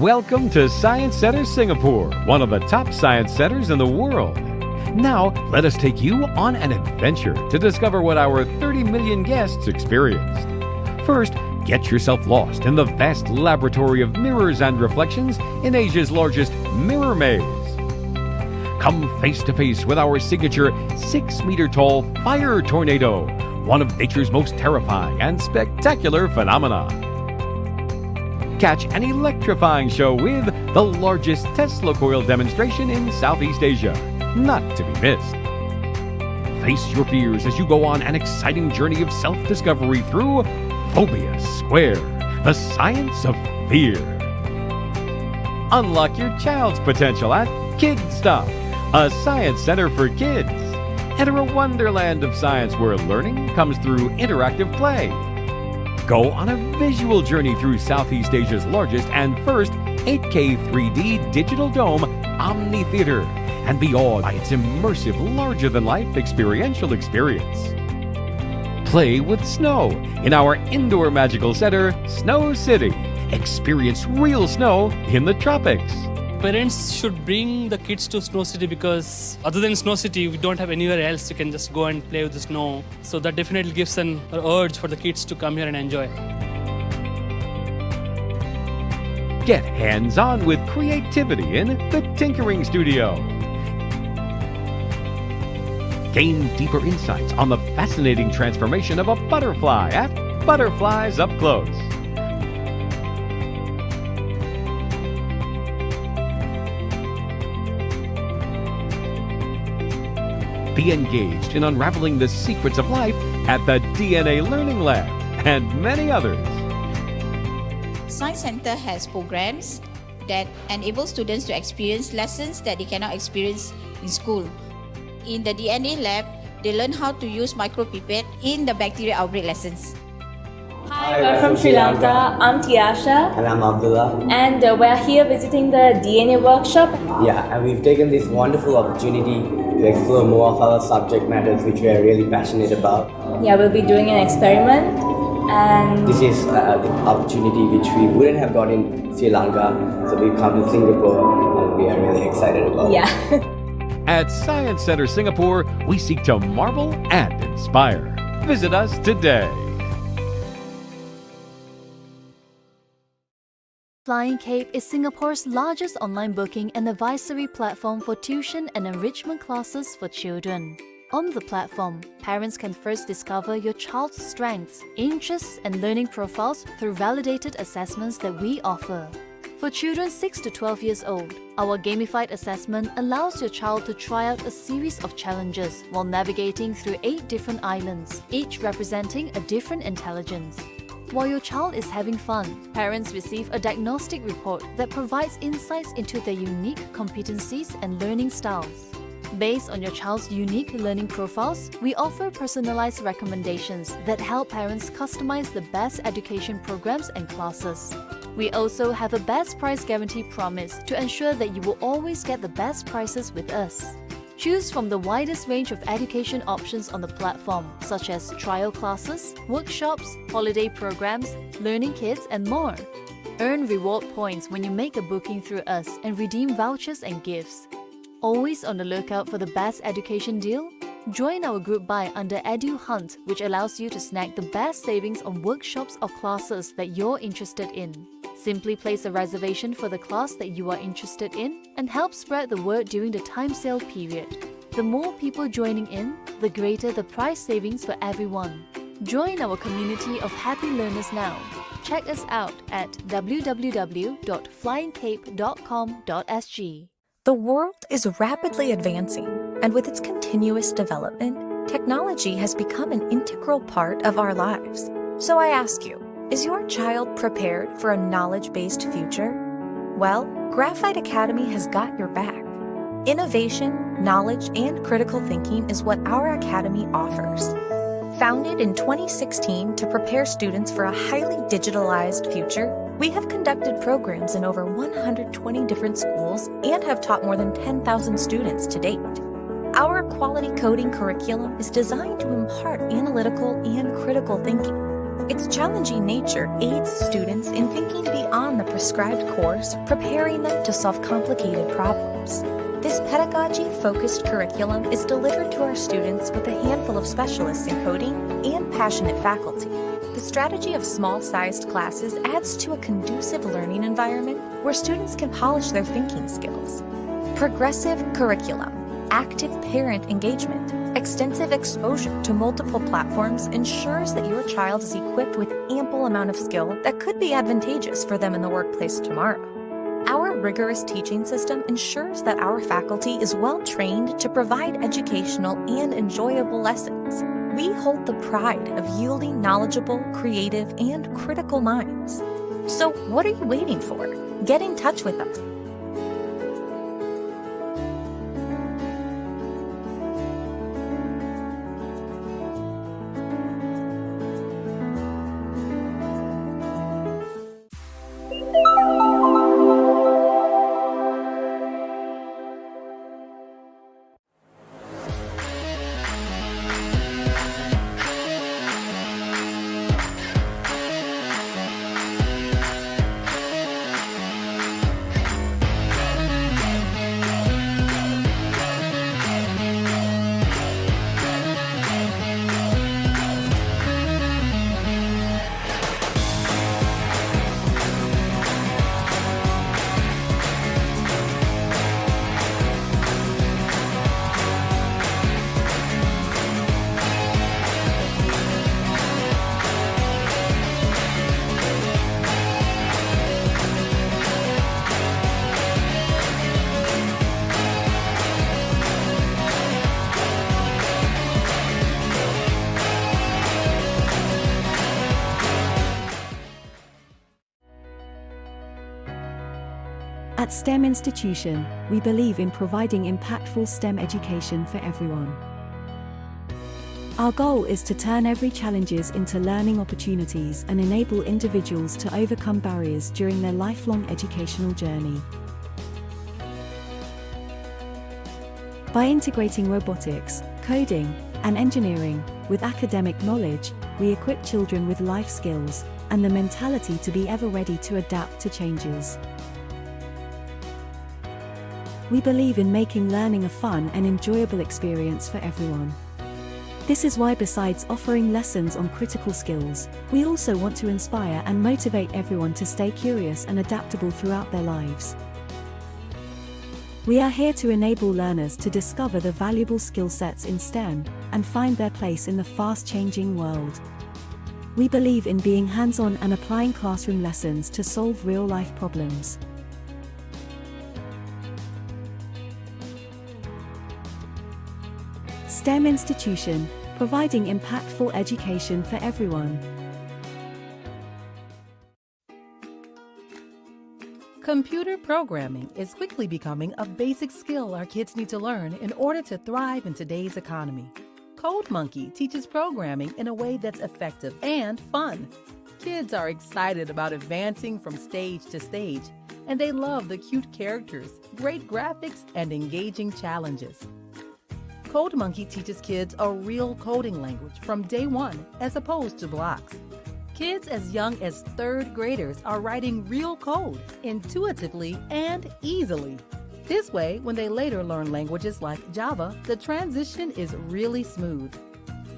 Welcome to Science Center Singapore, one of the top science centers in the world. Now, let us take you on an adventure to discover what our 30 million guests experienced. First, get yourself lost in the vast laboratory of mirrors and reflections in Asia's largest mirror maze. Come face to face with our signature 6-meter-tall fire tornado, one of nature's most terrifying and spectacular phenomena. Catch an electrifying show with the largest Tesla coil demonstration in Southeast Asia, not to be missed. Face your fears as you go on an exciting journey of self-discovery through Phobia Square, the science of fear. Unlock your child's potential at Kid Stuff, a science center for kids. Enter a wonderland of science where learning comes through interactive play. Go on a visual journey through Southeast Asia's largest and first 8K 3D digital dome, Omni Theater, and be awed by its immersive, larger-than-life experiential experience. Play with snow in our indoor magical center, Snow City. Experience real snow in the tropics. Parents should bring the kids to Snow City because other than Snow City, we don't have anywhere else you can just go and play with the snow. So that definitely gives an urge for the kids to come here and enjoy. Get hands-on with creativity in the Tinkering Studio. Gain deeper insights on the fascinating transformation of a butterfly at Butterflies Up Close. Be engaged in unraveling the secrets of life at the DNA Learning Lab and many others. Science Center has programs that enable students to experience lessons that they cannot experience in school. In the DNA lab, they learn how to use micropipette in the bacteria outbreak lessons. Hi, we're from Sri Lanka. I'm Tiasha. And I'm Abdullah. And we're here visiting the DNA workshop. Yeah, and we've taken this wonderful opportunity to explore more of our subject matters which we are really passionate about. Yeah, we'll be doing an experiment. And this is the opportunity which we wouldn't have got in Sri Lanka. So we've come to Singapore and we are really excited about it. At Science Center Singapore, we seek to marvel and inspire. Visit us today. FlyingCape is Singapore's largest online booking and advisory platform for tuition and enrichment classes for children. On the platform, parents can first discover your child's strengths, interests, and learning profiles through validated assessments that we offer. For children 6 to 12 years old, our gamified assessment allows your child to try out a series of challenges while navigating through 8 different islands, each representing a different intelligence. While your child is having fun, parents receive a diagnostic report that provides insights into their unique competencies and learning styles. Based on your child's unique learning profiles, we offer personalized recommendations that help parents customize the best education programs and classes. We also have a best price guarantee promise to ensure that you will always get the best prices with us. Choose from the widest range of education options on the platform, such as trial classes, workshops, holiday programs, learning kits, and more. Earn reward points when you make a booking through us and redeem vouchers and gifts. Always on the lookout for the best education deal? Join our group buy under Edu Hunt, which allows you to snag the best savings on workshops or classes that you're interested in. Simply place a reservation for the class that you are interested in and help spread the word during the time sale period. The more people joining in, the greater the price savings for everyone. Join our community of happy learners now. Check us out at www.flyingcape.com.sg. The world is rapidly advancing, and with its continuous development, technology has become an integral part of our lives. So I ask you, is your child prepared for a knowledge-based future? Well, Graphite Academy has got your back. Innovation, knowledge, and critical thinking is what our academy offers. Founded in 2016 to prepare students for a highly digitalized future, we have conducted programs in over 120 different schools and have taught more than 10,000 students to date. Our quality coding curriculum is designed to impart analytical and critical thinking, Its challenging nature aids students in thinking beyond the prescribed course, preparing them to solve complicated problems. This pedagogy-focused curriculum is delivered to our students with a handful of specialists in coding and passionate faculty. The strategy of small-sized classes adds to a conducive learning environment where students can polish their thinking skills. Progressive curriculum, active parent engagement, extensive exposure to multiple platforms ensures that your child is equipped with ample amount of skill that could be advantageous for them in the workplace tomorrow. Our rigorous teaching system ensures that our faculty is well trained to provide educational and enjoyable lessons. We hold the pride of yielding knowledgeable, creative, and critical minds. So what are you waiting for? Get in touch with us. At STEM Institution, we believe in providing impactful STEM education for everyone. Our goal is to turn every challenges into learning opportunities and enable individuals to overcome barriers during their lifelong educational journey. By integrating robotics, coding, and engineering with academic knowledge, we equip children with life skills and the mentality to be ever ready to adapt to changes. We believe in making learning a fun and enjoyable experience for everyone. This is why, besides offering lessons on critical skills, we also want to inspire and motivate everyone to stay curious and adaptable throughout their lives. We are here to enable learners to discover the valuable skill sets in STEM and find their place in the fast-changing world. We believe in being hands-on and applying classroom lessons to solve real-life problems. STEM Institution, providing impactful education for everyone. Computer programming is quickly becoming a basic skill our kids need to learn in order to thrive in today's economy. CodeMonkey teaches programming in a way that's effective and fun. Kids are excited about advancing from stage to stage, and they love the cute characters, great graphics, and engaging challenges. CodeMonkey teaches kids a real coding language from day one as opposed to blocks. Kids as young as third graders are writing real code intuitively and easily. This way, when they later learn languages like Java, the transition is really smooth.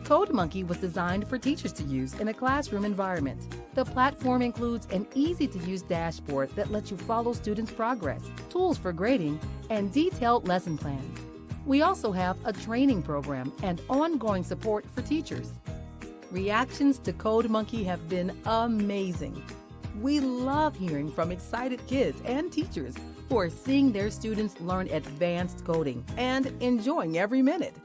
CodeMonkey was designed for teachers to use in a classroom environment. The platform includes an easy-to-use dashboard that lets you follow students' progress, tools for grading, and detailed lesson plans. We also have a training program and ongoing support for teachers. Reactions to CodeMonkey have been amazing. We love hearing from excited kids and teachers who are seeing their students learn advanced coding and enjoying every minute.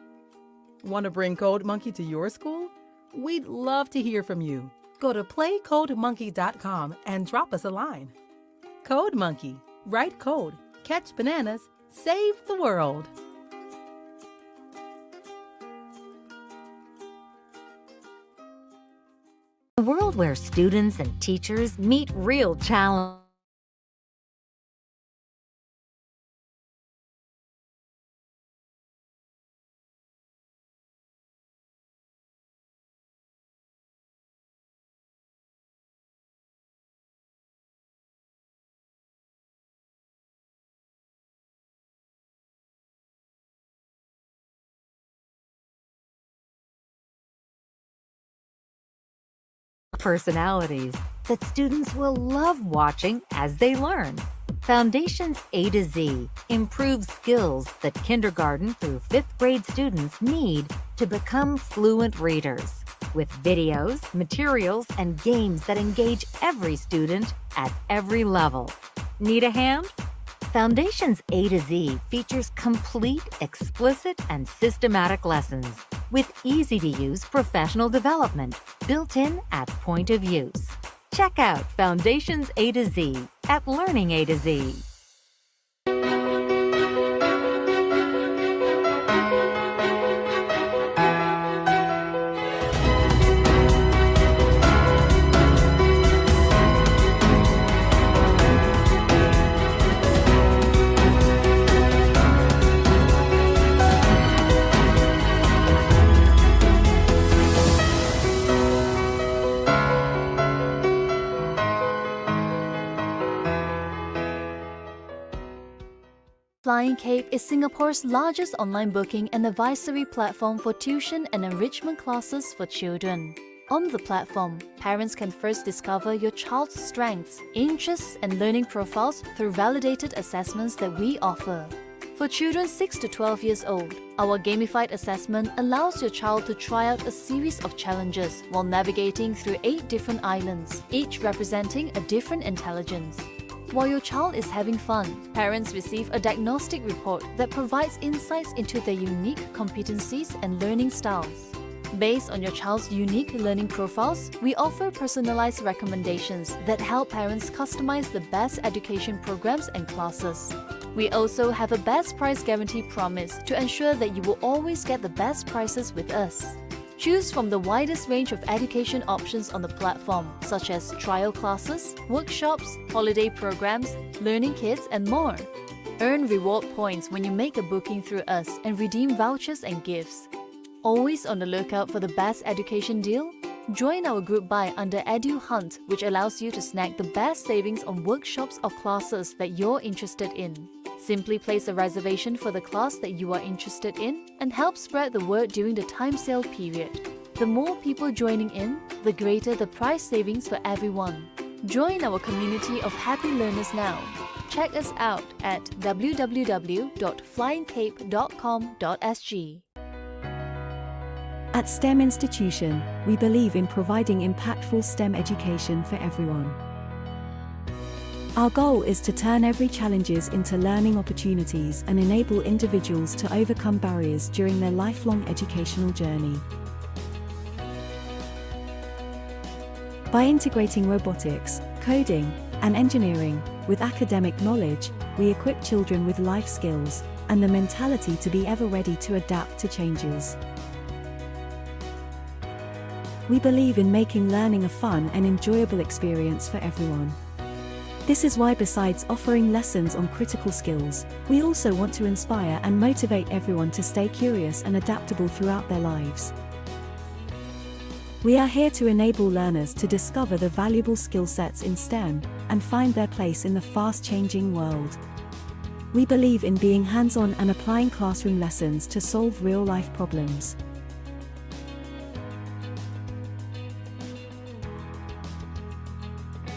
Want to bring CodeMonkey to your school? We'd love to hear from you. Go to playcodemonkey.com and drop us a line. CodeMonkey. Write code, catch bananas, save the world. A world where students and teachers meet real challenges. personalities that students will love watching as they learn. Foundations A to Z improves skills that kindergarten through 5th grade students need to become fluent readers, with videos, materials, and games that engage every student at every level. Need a hand? Foundations A to Z features complete, explicit, and systematic lessons with easy-to-use professional development built in at point of use. Check out Foundations A to Z at Learning A to Z. FlyingCape is Singapore's largest online booking and advisory platform for tuition and enrichment classes for children. On the platform, parents can first discover your child's strengths, interests, and learning profiles through validated assessments that we offer. For children 6 to 12 years old, our gamified assessment allows your child to try out a series of challenges while navigating through 8 different islands, each representing a different intelligence. While your child is having fun, parents receive a diagnostic report that provides insights into their unique competencies and learning styles. Based on your child's unique learning profiles, we offer personalized recommendations that help parents customize the best education programs and classes. We also have a best price guarantee promise to ensure that you will always get the best prices with us. Choose from the widest range of education options on the platform, such as trial classes, workshops, holiday programs, learning kits, and more. Earn reward points when you make a booking through us and redeem vouchers and gifts. Always on the lookout for the best education deal? Join our group buy under Edu Hunt, which allows you to snag the best savings on workshops or classes that you're interested in. Simply place a reservation for the class that you are interested in and help spread the word during the time sale period. The more people joining in, the greater the price savings for everyone. Join our community of happy learners now. Check us out at www.flyingcape.com.sg. At STEM Institution, we believe in providing impactful STEM education for everyone. Our goal is to turn every challenges into learning opportunities and enable individuals to overcome barriers during their lifelong educational journey. By integrating robotics, coding, and engineering with academic knowledge, we equip children with life skills and the mentality to be ever ready to adapt to changes. We believe in making learning a fun and enjoyable experience for everyone. This is why, besides offering lessons on critical skills, we also want to inspire and motivate everyone to stay curious and adaptable throughout their lives. We are here to enable learners to discover the valuable skill sets in STEM and find their place in the fast-changing world. We believe in being hands-on and applying classroom lessons to solve real-life problems.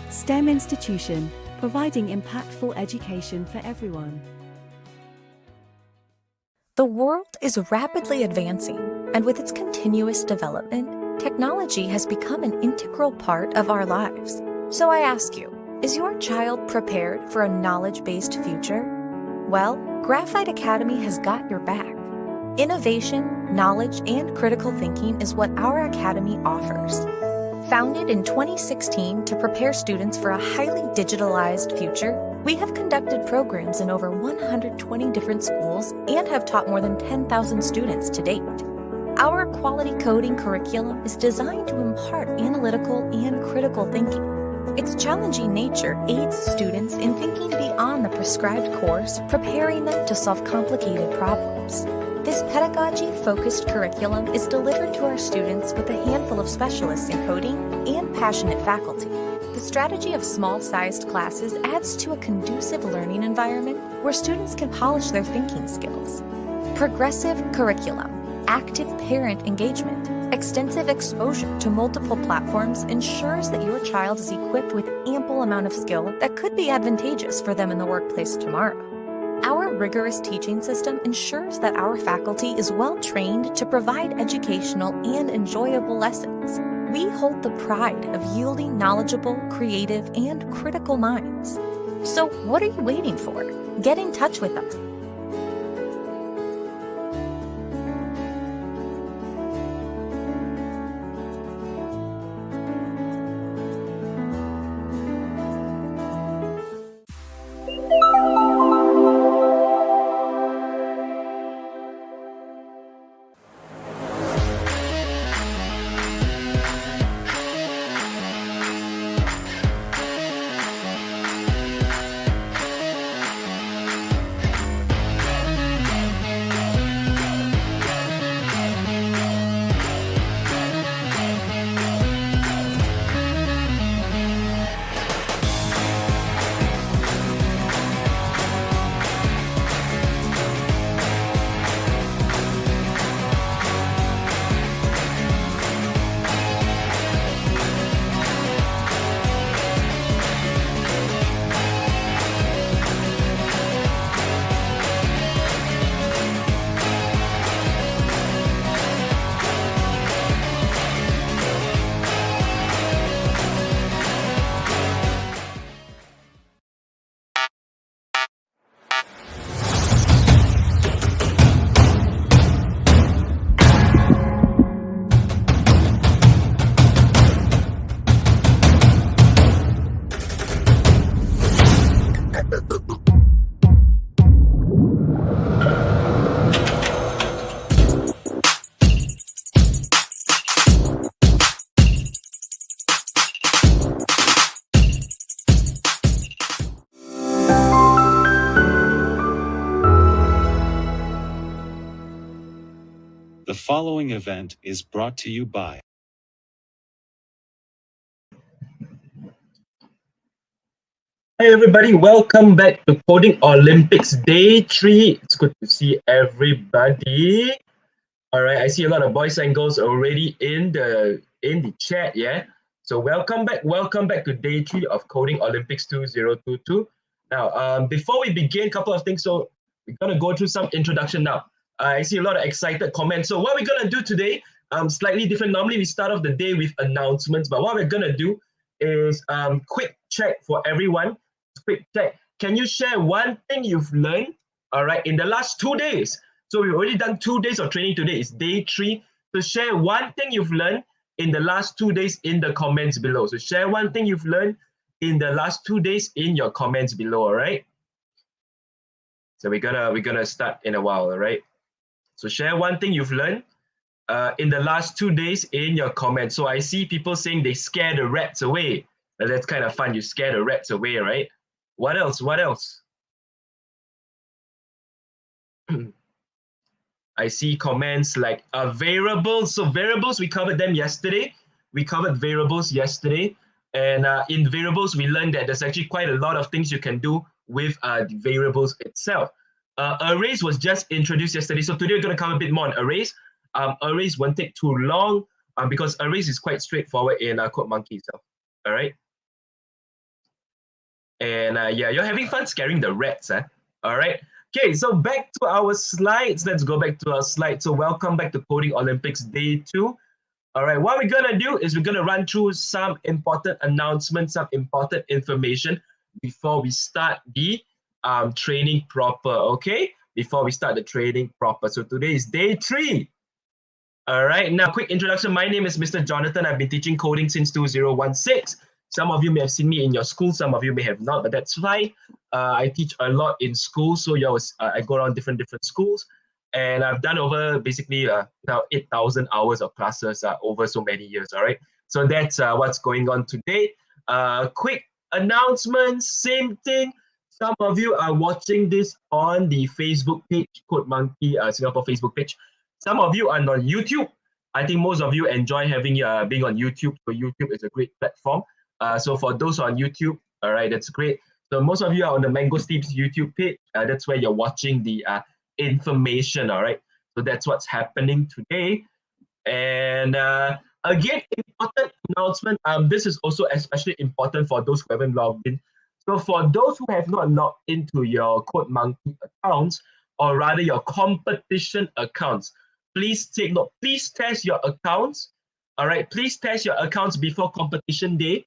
STEM Institution, providing impactful education for everyone. The world is rapidly advancing, and with its continuous development, technology has become an integral part of our lives. So I ask you, is your child prepared for a knowledge-based future? Well, Graphite Academy has got your back. Innovation, knowledge, and critical thinking is what our academy offers. Founded in 2016 to prepare students for a highly digitalized future, we have conducted programs in over 120 different schools and have taught more than 10,000 students to date. Our quality coding curriculum is designed to impart analytical and critical thinking. Its challenging nature aids students in thinking beyond the prescribed course, preparing them to solve complicated problems. This pedagogy-focused curriculum is delivered to our students with a handful of specialists in coding and passionate faculty. The strategy of small-sized classes adds to a conducive learning environment where students can polish their thinking skills. Progressive curriculum. active parent engagement. Extensive exposure to multiple platforms ensures that your child is equipped with ample amount of skill that could be advantageous for them in the workplace tomorrow. Our rigorous teaching system ensures that our faculty is well trained to provide educational and enjoyable lessons. We hold the pride of yielding knowledgeable, creative, and critical minds. So what are you waiting for? Get in touch with us. The following event is brought to you by Hi everybody, welcome back to Coding Olympics Day 3. It's good to see everybody. Alright, I see a lot of boys and girls already in the chat, yeah? So welcome back to Day 3 of Coding Olympics 2022. Now, before we begin, a couple of things. So we're gonna go through some introduction now. I see a lot of excited comments. So what we're gonna do today, slightly different. Normally we start off the day with announcements, but what we're gonna do is quick check for everyone. Quick check. Can you share one thing you've learned, all right, in the last 2 days? So we've already done 2 days of training today. It's day 3. So share one thing you've learned in the last 2 days in the comments below. So share one thing you've learned in the last 2 days in your comments below, all right? So we're gonna start in a while, all right? So share one thing you've learned in the last 2 days in your comments. So I see people saying they scare the rats away. That's kind of fun. You scare the rats away, right? What else? What else? I see comments like variables. So variables, we covered them yesterday. We covered variables yesterday. And in variables, we learned that there's actually quite a lot of things you can do with the variables itself. Arrays was just introduced yesterday. So today we're going to cover a bit more on arrays. Arrays won't take too long because arrays is quite straightforward in CodeMonkey itself. All right. And yeah, you're having fun scaring the rats, eh? All right. Okay, so back to our slides. Let's go back to our slides. So welcome back to Coding Olympics Day 2. All right, what we're gonna do is we're gonna run through some important announcements, some important information before we start the training proper, okay? Before we start the training proper. So today is day 3. All right, now quick introduction. My name is Mr. Jonathan. I've been teaching coding since 2016. Some of you may have seen me in your school, some of you may have not, but that's fine. I teach a lot in school, so I go around different schools, and I've done over basically now 8,000 hours of classes over so many years, all right? So that's what's going on today. Quick announcements, same thing. Some of you are watching this on the Facebook page, CodeMonkey Singapore Facebook page. Some of you are on YouTube. I think most of you enjoy having being on YouTube, so YouTube is a great platform. So for those on YouTube, all right, that's great. So most of you are on the MangoSTEEMS YouTube page. That's where you're watching the information, all right? So that's what's happening today. And again, important announcement. This is also especially important for those who haven't logged in. So for those who have not logged into your CodeMonkey accounts, or rather your competition accounts, please take note. Please test your accounts. All right, please test your accounts before competition day.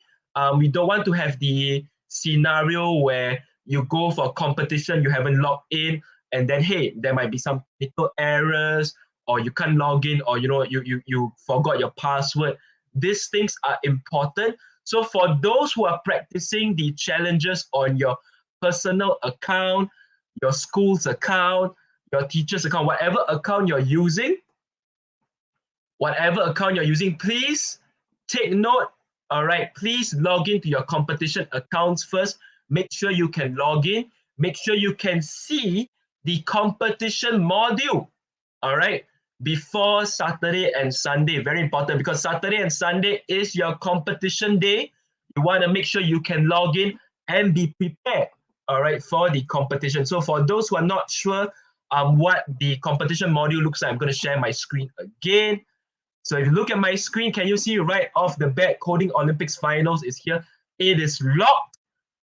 We don't want to have the scenario where you go for competition, you haven't logged in, and then hey, there might be some technical errors, or you can't log in, or you forgot your password. These things are important. So for those who are practicing the challenges on your personal account, your school's account, your teacher's account, whatever account you're using, please take note. All right, please log into your competition accounts first. Make sure you can log in. Make sure you can see the competition module. All right, before Saturday and Sunday. Very important, because Saturday and Sunday is your competition day. You want to make sure you can log in and be prepared, all right, for the competition. So for those who are not sure what the competition module looks like, I'm going to share my screen again. So if you look at my screen, can you see right off the bat, Coding Olympics Finals is here. It is locked.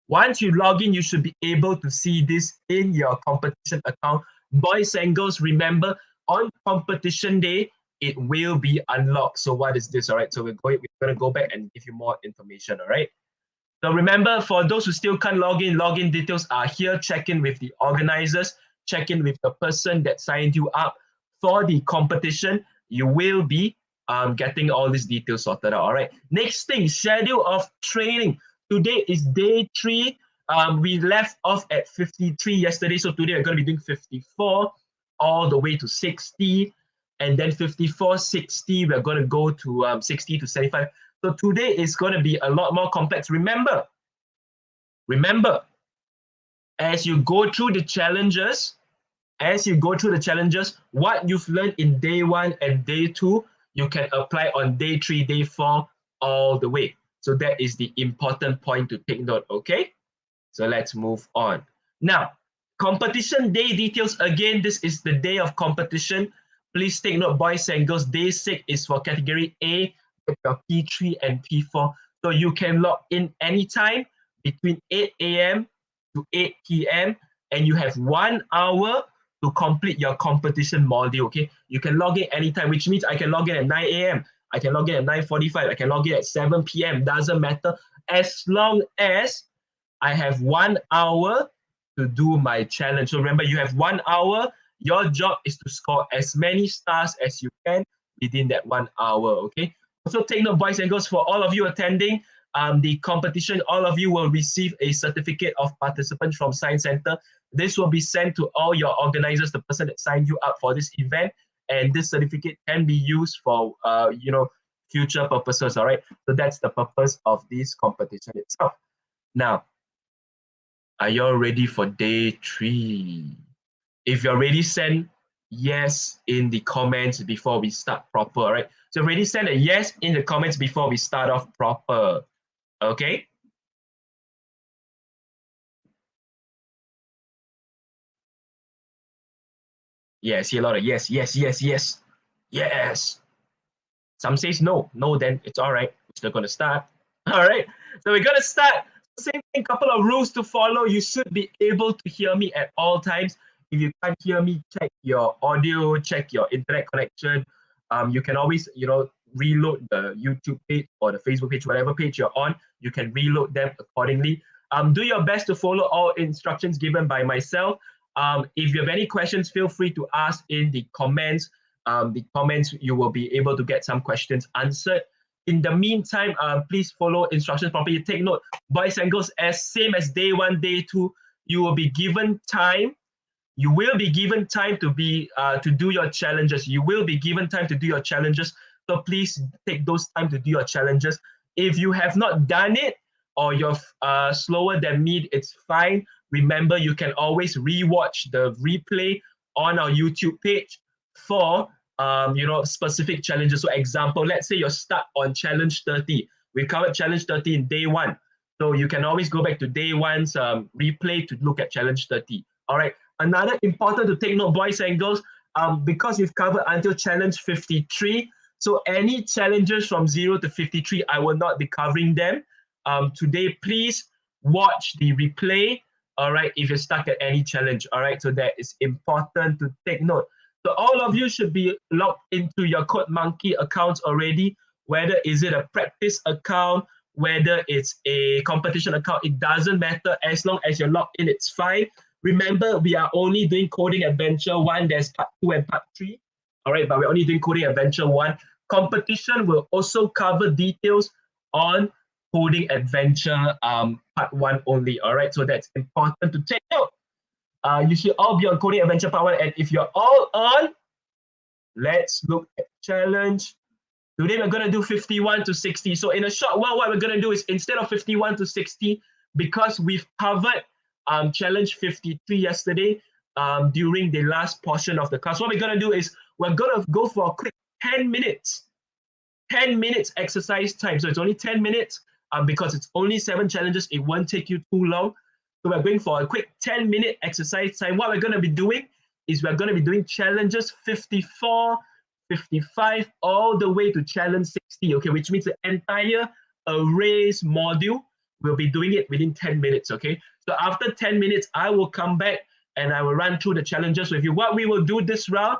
Once you log in, you should be able to see this in your competition account. Boys and girls, remember, on competition day, it will be unlocked. So what is this? All right, so we're going to go back and give you more information. All right. So remember, for those who still can't login details are here. Check in with the organizers. Check in with the person that signed you up for the competition. You will be getting all these details sorted out. All right. Next thing, schedule of training. Today is day 3. We left off at 53 yesterday. So today we're going to be doing 54 all the way to 60. And then 54, 60, we're going to go to 60 to 75. So today is going to be a lot more complex. Remember, as you go through the challenges, what you've learned in day 1 and day 2, you can apply on day 3, day 4, all the way. So that is the important point to take note, okay? So let's move on. Now, competition day details. Again, this is the day of competition. Please take note, boys and girls, day 6 is for category A, your P3 and P4. So you can log in anytime between 8 a.m. to 8 p.m. and you have 1 hour to complete your competition module, okay? You can log in anytime, which means I can log in at 9 a.m. I can log in at 9:45. I can log in at 7 p.m. Doesn't matter, as long as I have 1 hour to do my challenge. So remember, you have 1 hour. Your job is to score as many stars as you can within that 1 hour, okay? Also take note, boys and girls, for all of you attending the competition, all of you will receive a certificate of participant from Science Center. This will be sent to all your organizers, the person that signed you up for this event, and this certificate can be used for future purposes. All right, so that's the purpose of this competition itself. Now, are you all ready for day 3? If you're ready, send yes in the comments before we start proper. All right, so already send a yes in the comments before we start off proper. Okay. Yeah, I see a lot of yes, yes, yes, yes, yes. Some says no, then it's all right. We're still gonna start. All right, so we're gonna start. Same thing, couple of rules to follow. You should be able to hear me at all times. If you can't hear me, check your audio, check your internet connection. You can always, reload the YouTube page or the Facebook page, whatever page you're on. You can reload them accordingly. Do your best to follow all instructions given by myself. If you have any questions, feel free to ask in the comments. You will be able to get some questions answered. In the meantime, please follow instructions properly. Take note, boys and girls, same as day 1, day 2, you will be given time. You will be given time to do your challenges. So please take those time to do your challenges. If you have not done it or you're slower than me, it's fine. Remember, you can always rewatch the replay on our YouTube page for specific challenges. So example, let's say you're stuck on challenge 30. We covered challenge 30 in day 1. So you can always go back to day 1's replay to look at challenge 30. All right. Another important to take note, boys and girls, because we've covered until challenge 53. So any challenges from 0 to 53, I will not be covering them. Today, please watch the replay, all right, if you're stuck at any challenge, all right? So that is important to take note. So all of you should be logged into your CodeMonkey accounts already, whether is it a practice account, whether it's a competition account, it doesn't matter. As long as you're logged in, it's fine. Remember, we are only doing Coding Adventure 1. There's part 2 and part 3. All right, but we're only doing Coding Adventure 1. Competition will also cover details on Coding Adventure part 1 only. All right, so that's important to take note. You should all be on Coding Adventure part 1. And if you're all on, let's look at challenge. Today we're going to do 51 to 60. So in a short while, what we're going to do is instead of 51 to 60, because we've covered challenge 53 yesterday during the last portion of the class, what we're going to do is we're going to go for a quick 10 minutes exercise time. So it's only 10 minutes because it's only 7 challenges. It won't take you too long. So we're going for a quick 10-minute exercise time. What we're going to be doing is we're going to be doing challenges 54, 55, all the way to challenge 60, okay, which means the entire arrays module, we'll be doing it within 10 minutes, okay? So after 10 minutes, I will come back and I will run through the challenges with you. What we will do this round,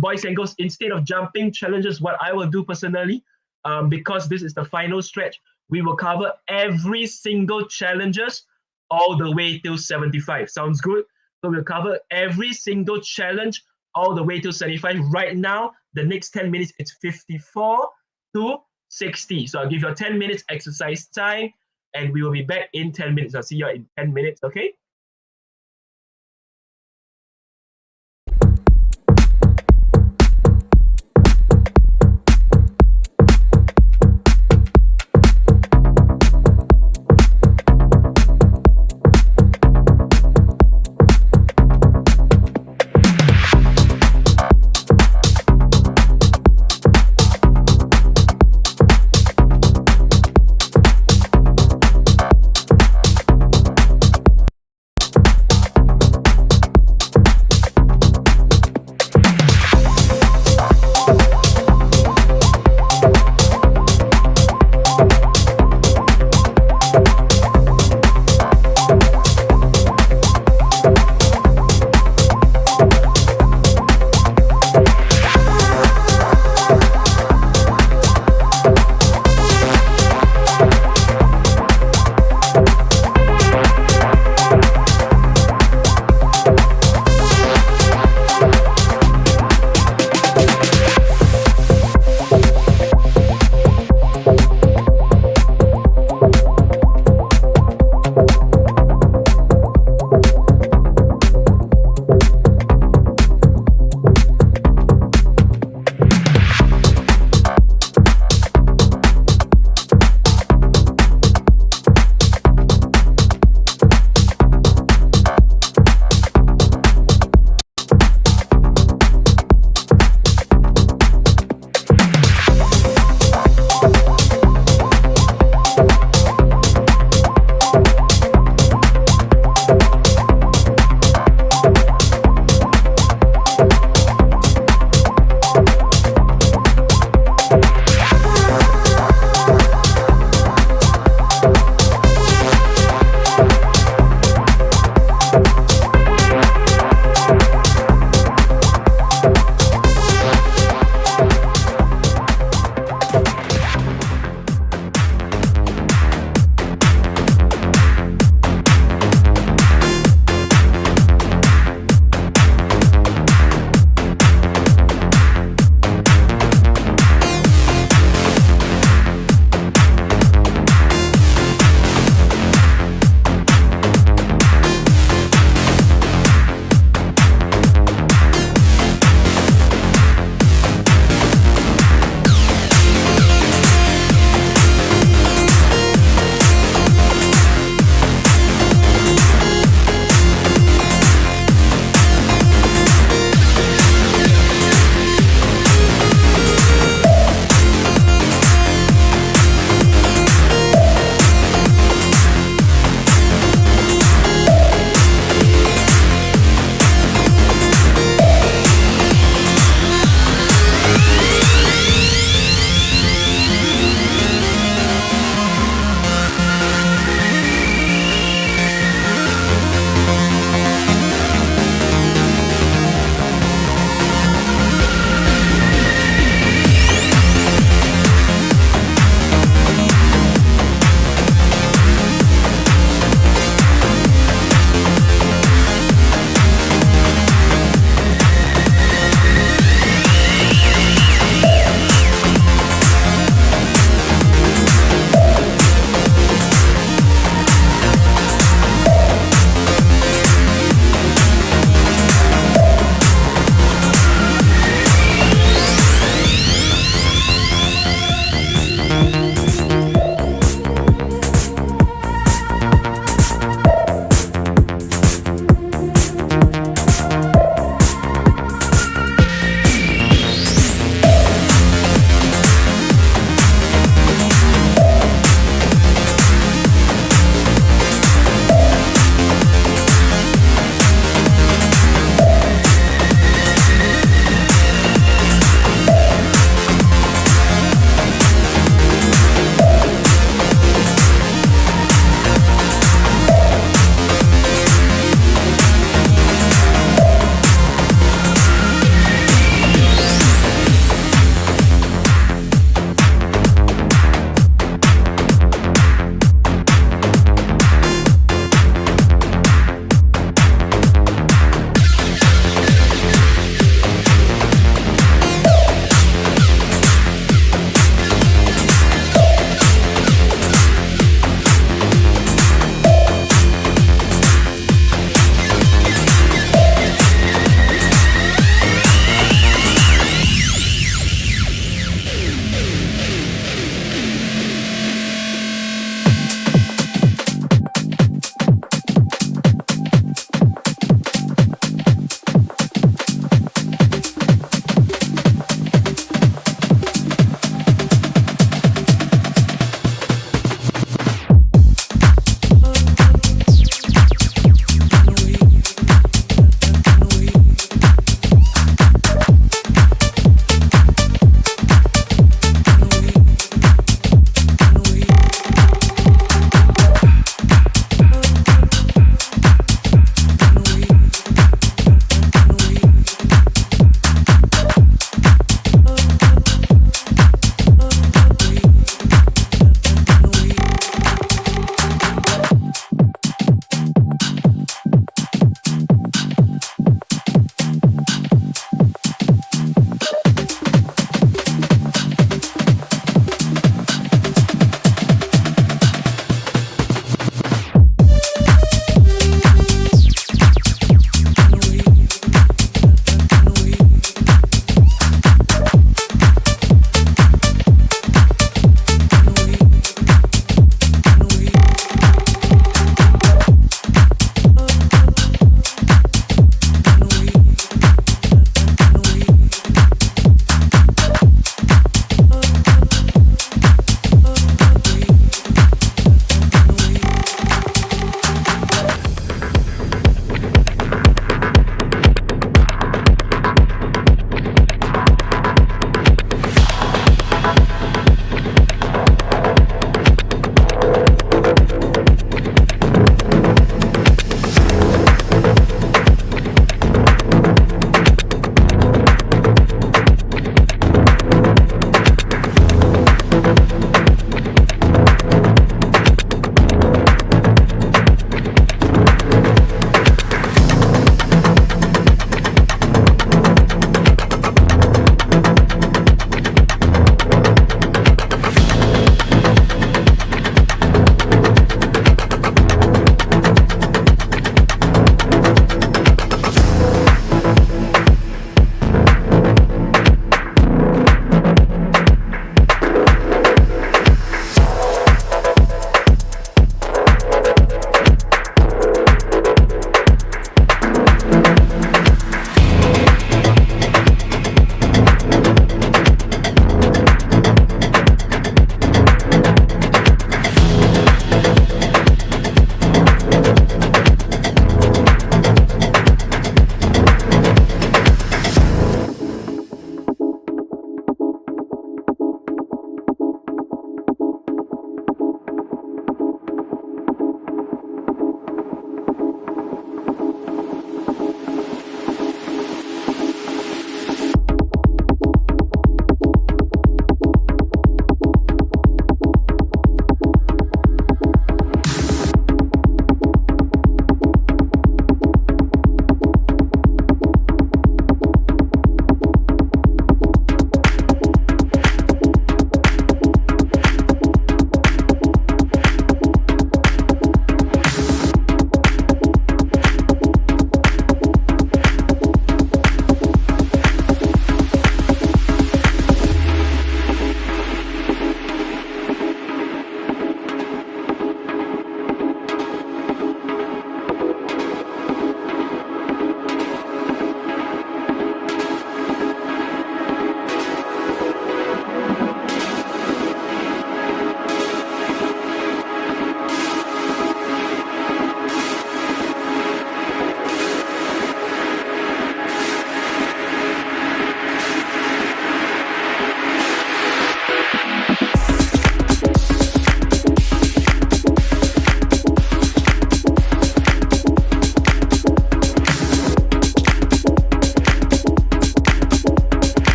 boys and girls, instead of jumping challenges, what I will do personally, because this is the final stretch, we will cover every single challenges all the way till 75. Sounds good? So we'll cover every single challenge all the way till 75. Right now, the next 10 minutes, it's 54 to 60. So I'll give you a 10 minutes exercise time, and we will be back in 10 minutes. I'll see you in 10 minutes, okay?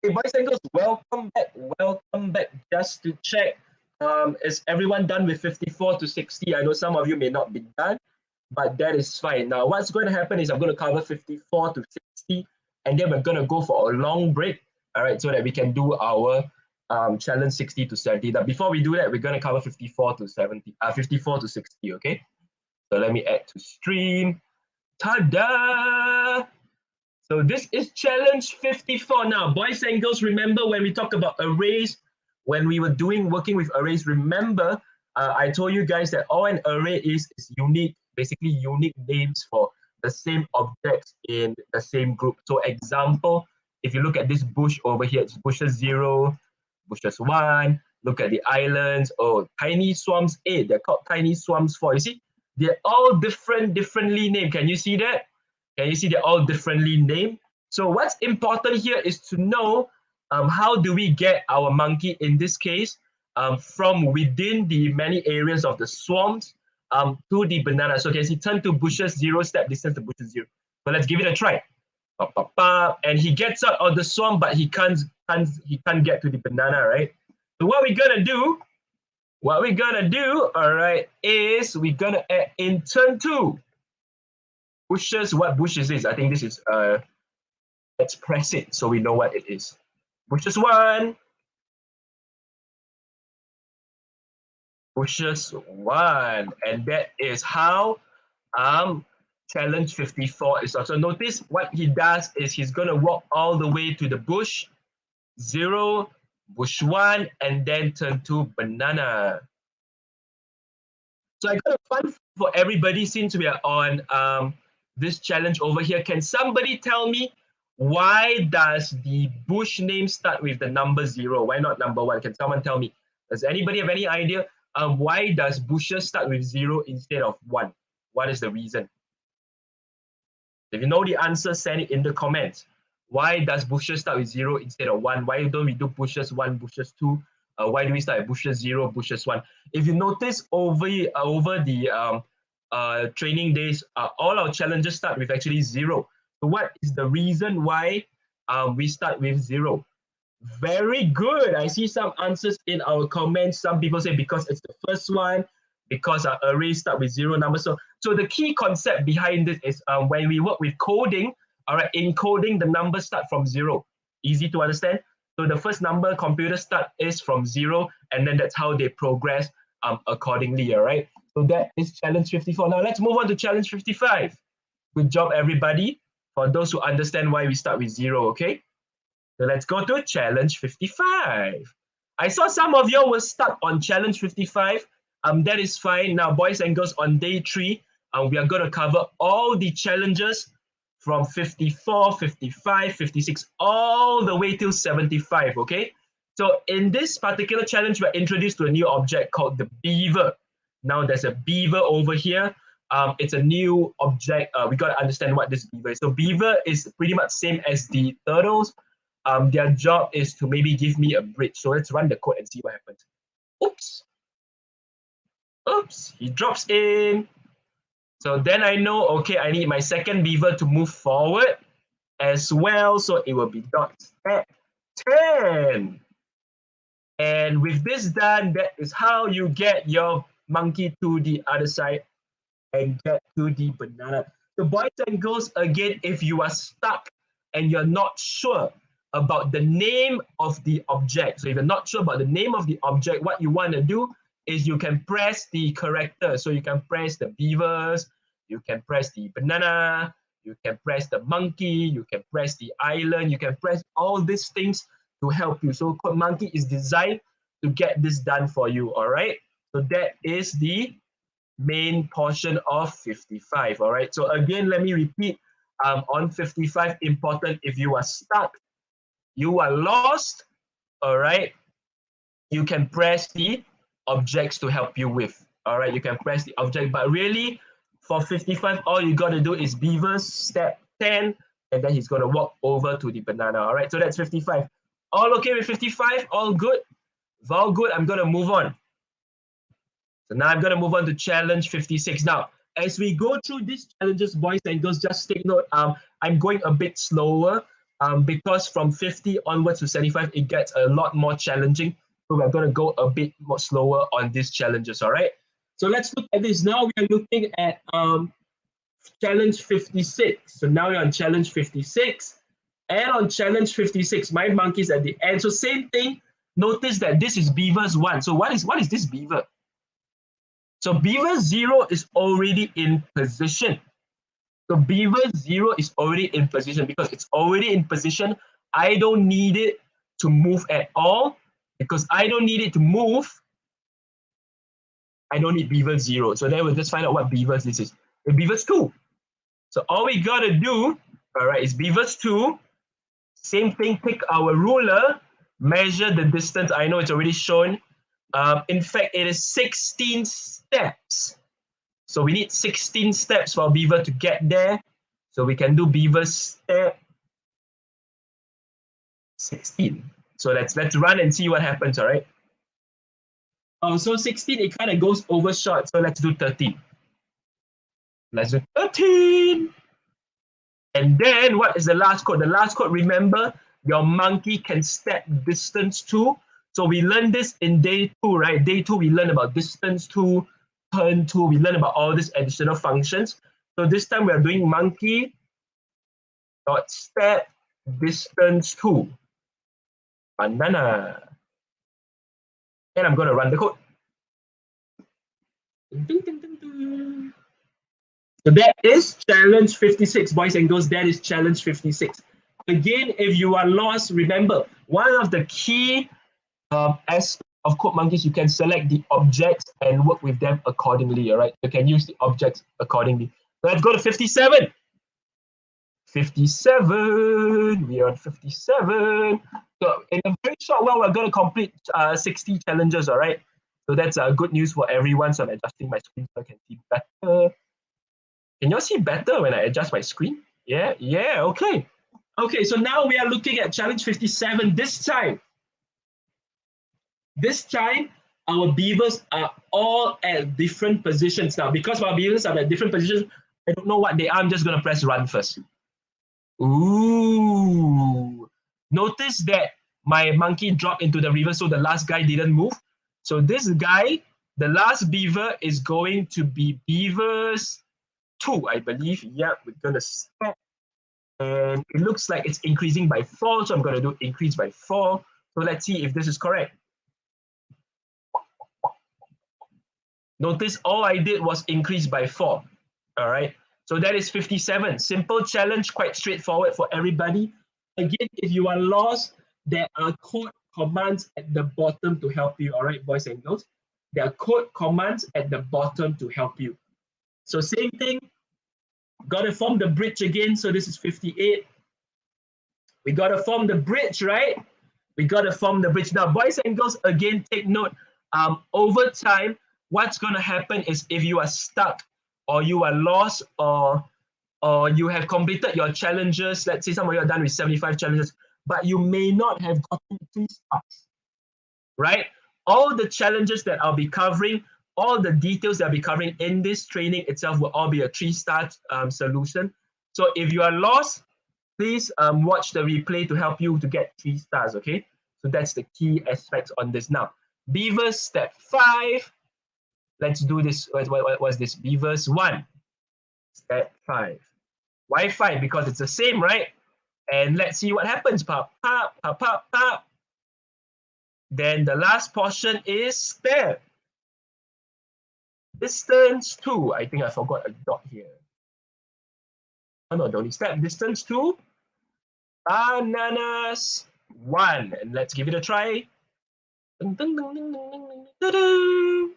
Hey, boys and girls, welcome back. Welcome back. Just to check, is everyone done with 54 to 60? I know some of you may not be done, but that is fine. Now, what's going to happen is I'm going to cover 54 to 60, and then we're going to go for a long break, all right, so that we can do our challenge 60 to 70. Now, before we do that, we're going to cover 54 to 54 to 60, okay? So let me add to stream. Ta-da! So this is challenge 54. Now, boys and girls, remember when we talk about arrays, when we were working with arrays, remember I told you guys that all an array is unique, basically unique names for the same objects in the same group. So example, if you look at this bush over here, it's bushes 0, bushes 1. Look at the islands. Oh, tiny swamps 8. They're called tiny swamps 4. You see, they're all differently named. Can you see that? Can you see they're all differently named? So what's important here is to know how do we get our monkey, in this case, from within the many areas of the swamps to the banana. So can you see, turn to bushes 0, step distance to bushes 0. So let's give it a try. And he gets out of the swamp, but he can't get to the banana, right? So what we're gonna do, all right, is we're gonna add in turn 2. Bushes, what bush is this? I think this is, let's press it so we know what it is. Bushes 1. Bushes 1. And that is how challenge 54 is also. Notice what he does is he's going to walk all the way to the bush 0, bush 1, and then turn to banana. So I got a fun for everybody since we are on this challenge over here. Can somebody tell me why does the bush name start with the number 0? Why not number 1? Can someone tell me? Does anybody have any idea why does bushes start with 0 instead of 1? What is the reason? If you know the answer, send it in the comments. Why does bushes start with 0 instead of 1? Why don't we do bushes 1, bushes 2? Why do we start at bushes 0, bushes 1? If you notice over the training days, all our challenges start with actually 0. So what is the reason why we start with 0? Very good. I see some answers in our comments. Some people say because it's the first one, because our arrays start with 0 numbers. So the key concept behind this is when we work with coding, all right, in coding, the numbers start from 0. Easy to understand. So the first number computer start is from 0, and then that's how they progress accordingly, all right? So that is challenge 54. Now let's move on to challenge 55. Good job, everybody, for those who understand why we start with 0, okay? So let's go to challenge 55. I saw some of you were stuck on challenge 55. That is fine. Now, boys and girls, on day 3, we are going to cover all the challenges from 54, 55, 56, all the way till 75, okay? So in this particular challenge, we're introduced to a new object called the beaver. Now there's a beaver over here. It's a new object. We got to understand what this beaver is. So beaver is pretty much same as the turtles. Their job is to maybe give me a bridge. So let's run the code and see what happens. Oops, he drops in. So then I know, okay, I need my second beaver to move forward as well. So it will be dot at 10. And with this done, that is how you get your monkey to the other side and get to the banana. So boys and girls, again, if you are stuck and you're not sure about the name of the object, so if you're not sure about the name of the object, what you want to do is you can press the character. So you can press the beavers, you can press the banana, you can press the monkey, you can press the island, you can press all these things to help you. So CodeMonkey is designed to get this done for you, all right? So that is the main portion of 55, all right? So again, let me repeat, on 55, important, if you are stuck, you are lost, all right? You can press the objects to help you with, all right? You can press the object, but really, for 55, all you got to do is beavers, step 10, and then he's going to walk over to the banana, all right? So that's 55. All okay with 55? All good? If all good, I'm going to move on. So now I'm going to move on to challenge 56. Now, as we go through these challenges, boys and girls, just take note, I'm going a bit slower because from 50 onwards to 75, it gets a lot more challenging. So we're going to go a bit more slower on these challenges, all right? So let's look at this. Now we are looking at challenge 56. So now we're on challenge 56. And on challenge 56, my monkey's at the end. So same thing. Notice that this is beaver's 1. So what is this beaver? So beaver 0 is already in position. So beaver 0 is already in position. Because it's already in position, I don't need it to move at all. Because I don't need it to move, I don't need beaver 0. So then we'll just find out what beavers this is. The beaver's 2. So all we got to do, all right, is beaver's 2. Same thing, pick our ruler, measure the distance. I know it's already shown. In fact, it is 16 steps. So we need 16 steps for beaver to get there. So we can do beaver step 16. So let's run and see what happens, all right? Oh, so 16, it kind of goes overshot. So let's do 13. Let's do 13. And then what is the last code? The last code, remember, your monkey can step distance 2. So we learned this in day 2, right? Day 2, we learned about distance 2, turn 2. We learned about all these additional functions. So this time we are doing monkey dot step distance 2. Banana. And I'm going to run the code. So that is challenge 56, boys and girls. That is challenge 56. Again, if you are lost, remember, one of the key aspects of CodeMonkeys, you can select the objects and work with them accordingly, all right? You can use the objects accordingly. So let's go to 57. 57, we are on 57. So in a very short while, we're going to complete 60 challenges, all right? So that's good news for everyone. So I'm adjusting my screen so I can see better. Can you all see better when I adjust my screen? Yeah, okay. Okay, so now we are looking at challenge 57 this time. This time, our beavers are all at different positions now. Because our beavers are at different positions, I don't know what they are. I'm just going to press run first. Ooh. Notice that my monkey dropped into the river, so the last guy didn't move. So this guy, the last beaver, is going to be beavers 2, I believe. Yeah, we're going to step. And it looks like it's increasing by 4, so I'm going to do increase by 4. So let's see if this is correct. Notice all I did was increase by 4. All right. So that is 57. Simple challenge, quite straightforward for everybody. Again, if you are lost, there are code commands at the bottom to help you. All right, boys and girls. There are code commands at the bottom to help you. So same thing. Got to form the bridge again. So this is 58. We got to form the bridge, right? We got to form the bridge. Now, boys and girls, again, take note. Over time, what's going to happen is if you are stuck or you are lost or you have completed your challenges, let's say some of you are done with 75 challenges, but you may not have gotten 3 stars, right? All the challenges that I'll be covering, all the details that I'll be covering in this training itself will all be a 3-star solution. So if you are lost, please watch the replay to help you to get 3 stars, okay? So that's the key aspects on this. Now, Beavers step 5. Let's do this. What was this? Beavers 1. Step 5. Why 5? Because it's the same, right? And let's see what happens. Pop, pop, pop, pop, pop. Then the last portion is step. Distance 2. I think I forgot a dot here. Oh no, don't need step. Distance 2. Bananas 1. And let's give it a try. Dun, dun, dun, dun, dun, dun, dun, dun.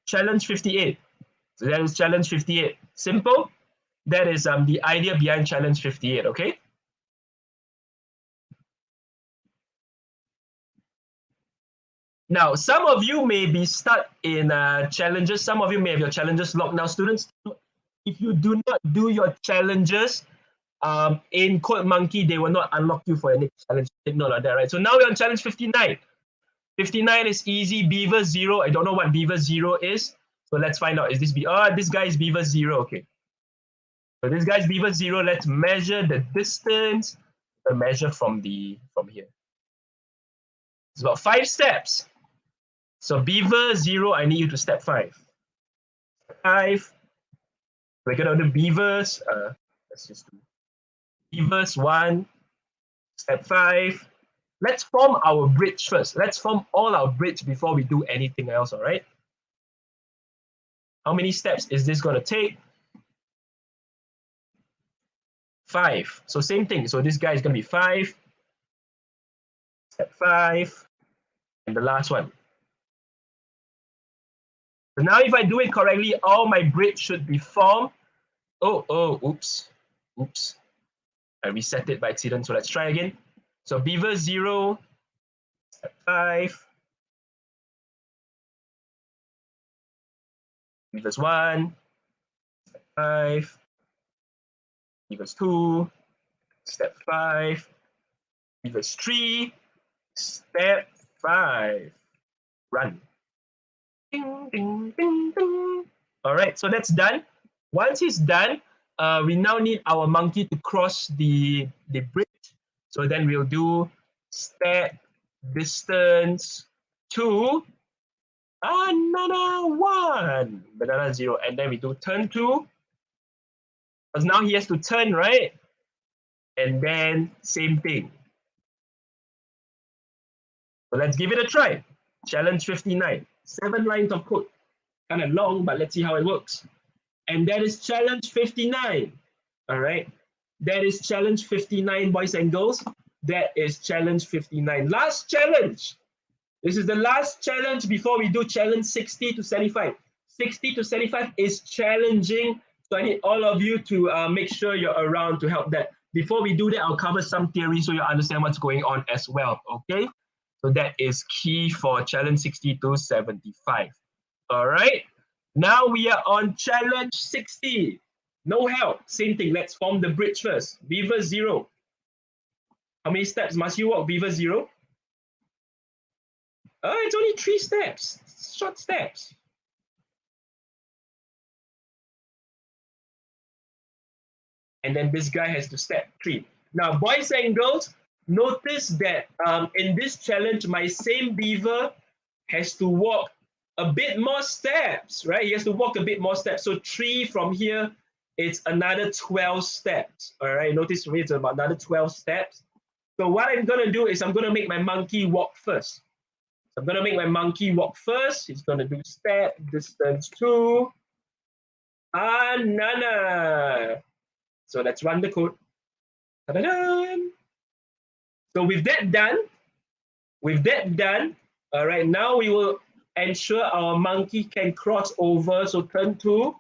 Challenge 58. So that is challenge 58. Simple. That is the idea behind challenge 58, okay? Now, some of you may be stuck in challenges. Some of you may have your challenges locked. Now, students, if you do not do your challenges in CodeMonkey, they will not unlock you for your next challenge. Take note of that, right? So now we're on challenge 59. 59 is easy. Beaver 0. I don't know what Beaver 0 is. So let's find out. Is this this guy is Beaver 0. Okay. So this guy's beaver 0. Let's measure the distance. Measure from here. It's about 5 steps. So beaver 0, I need you to step 5. 5. We're gonna do beavers. Let's just do beavers 1. Step 5. Let's form our bridge first. Let's form all our bridge before we do anything else. All right. How many steps is this gonna take? 5. So same thing. So this guy is gonna be 5. Step 5. And the last one. So now if I do it correctly, all my bridge should be formed. Oops. I reset it by accident. So let's try again. So beaver 0, step 5. Beavers 1, step 5. Beavers 2, step 5. Beavers 3, step 5. Run. Ding, ding, ding, ding. All right, so that's done. Once he's done, we now need our monkey to cross the bridge. So then we'll do step distance 2, banana 1, banana 0, and then we do turn 2. Because now he has to turn, right? And then same thing. So let's give it a try. Challenge 59. 7 lines of code. Kind of long, but let's see how it works. And that is challenge 59. All right. That is challenge 59, boys and girls. That is challenge 59. Last challenge. This is the last challenge before we do challenge 60 to 75. 60 to 75 is challenging. So I need all of you to make sure you're around to help that. Before we do that, I'll cover some theory so you understand what's going on as well. Okay. So that is key for challenge 60 to 75. All right. Now we are on challenge 60. No help. Same thing. Let's form the bridge first. Beaver 0. How many steps must you walk, Beaver 0? It's only 3 steps. Short steps. And then this guy has to step 3. Now, boys and girls, notice that in this challenge, my same beaver has to walk a bit more steps, right? He has to walk a bit more steps. So 3 from here, it's another 12 steps, all right? Notice for me, it's about another 12 steps. So what I'm gonna do is I'm gonna make my monkey walk first. So I'm gonna make my monkey walk first. He's gonna do step distance 2, banana. So let's run the code. Ta-da-da! So with that done, all right, now we will ensure our monkey can cross over. So turn to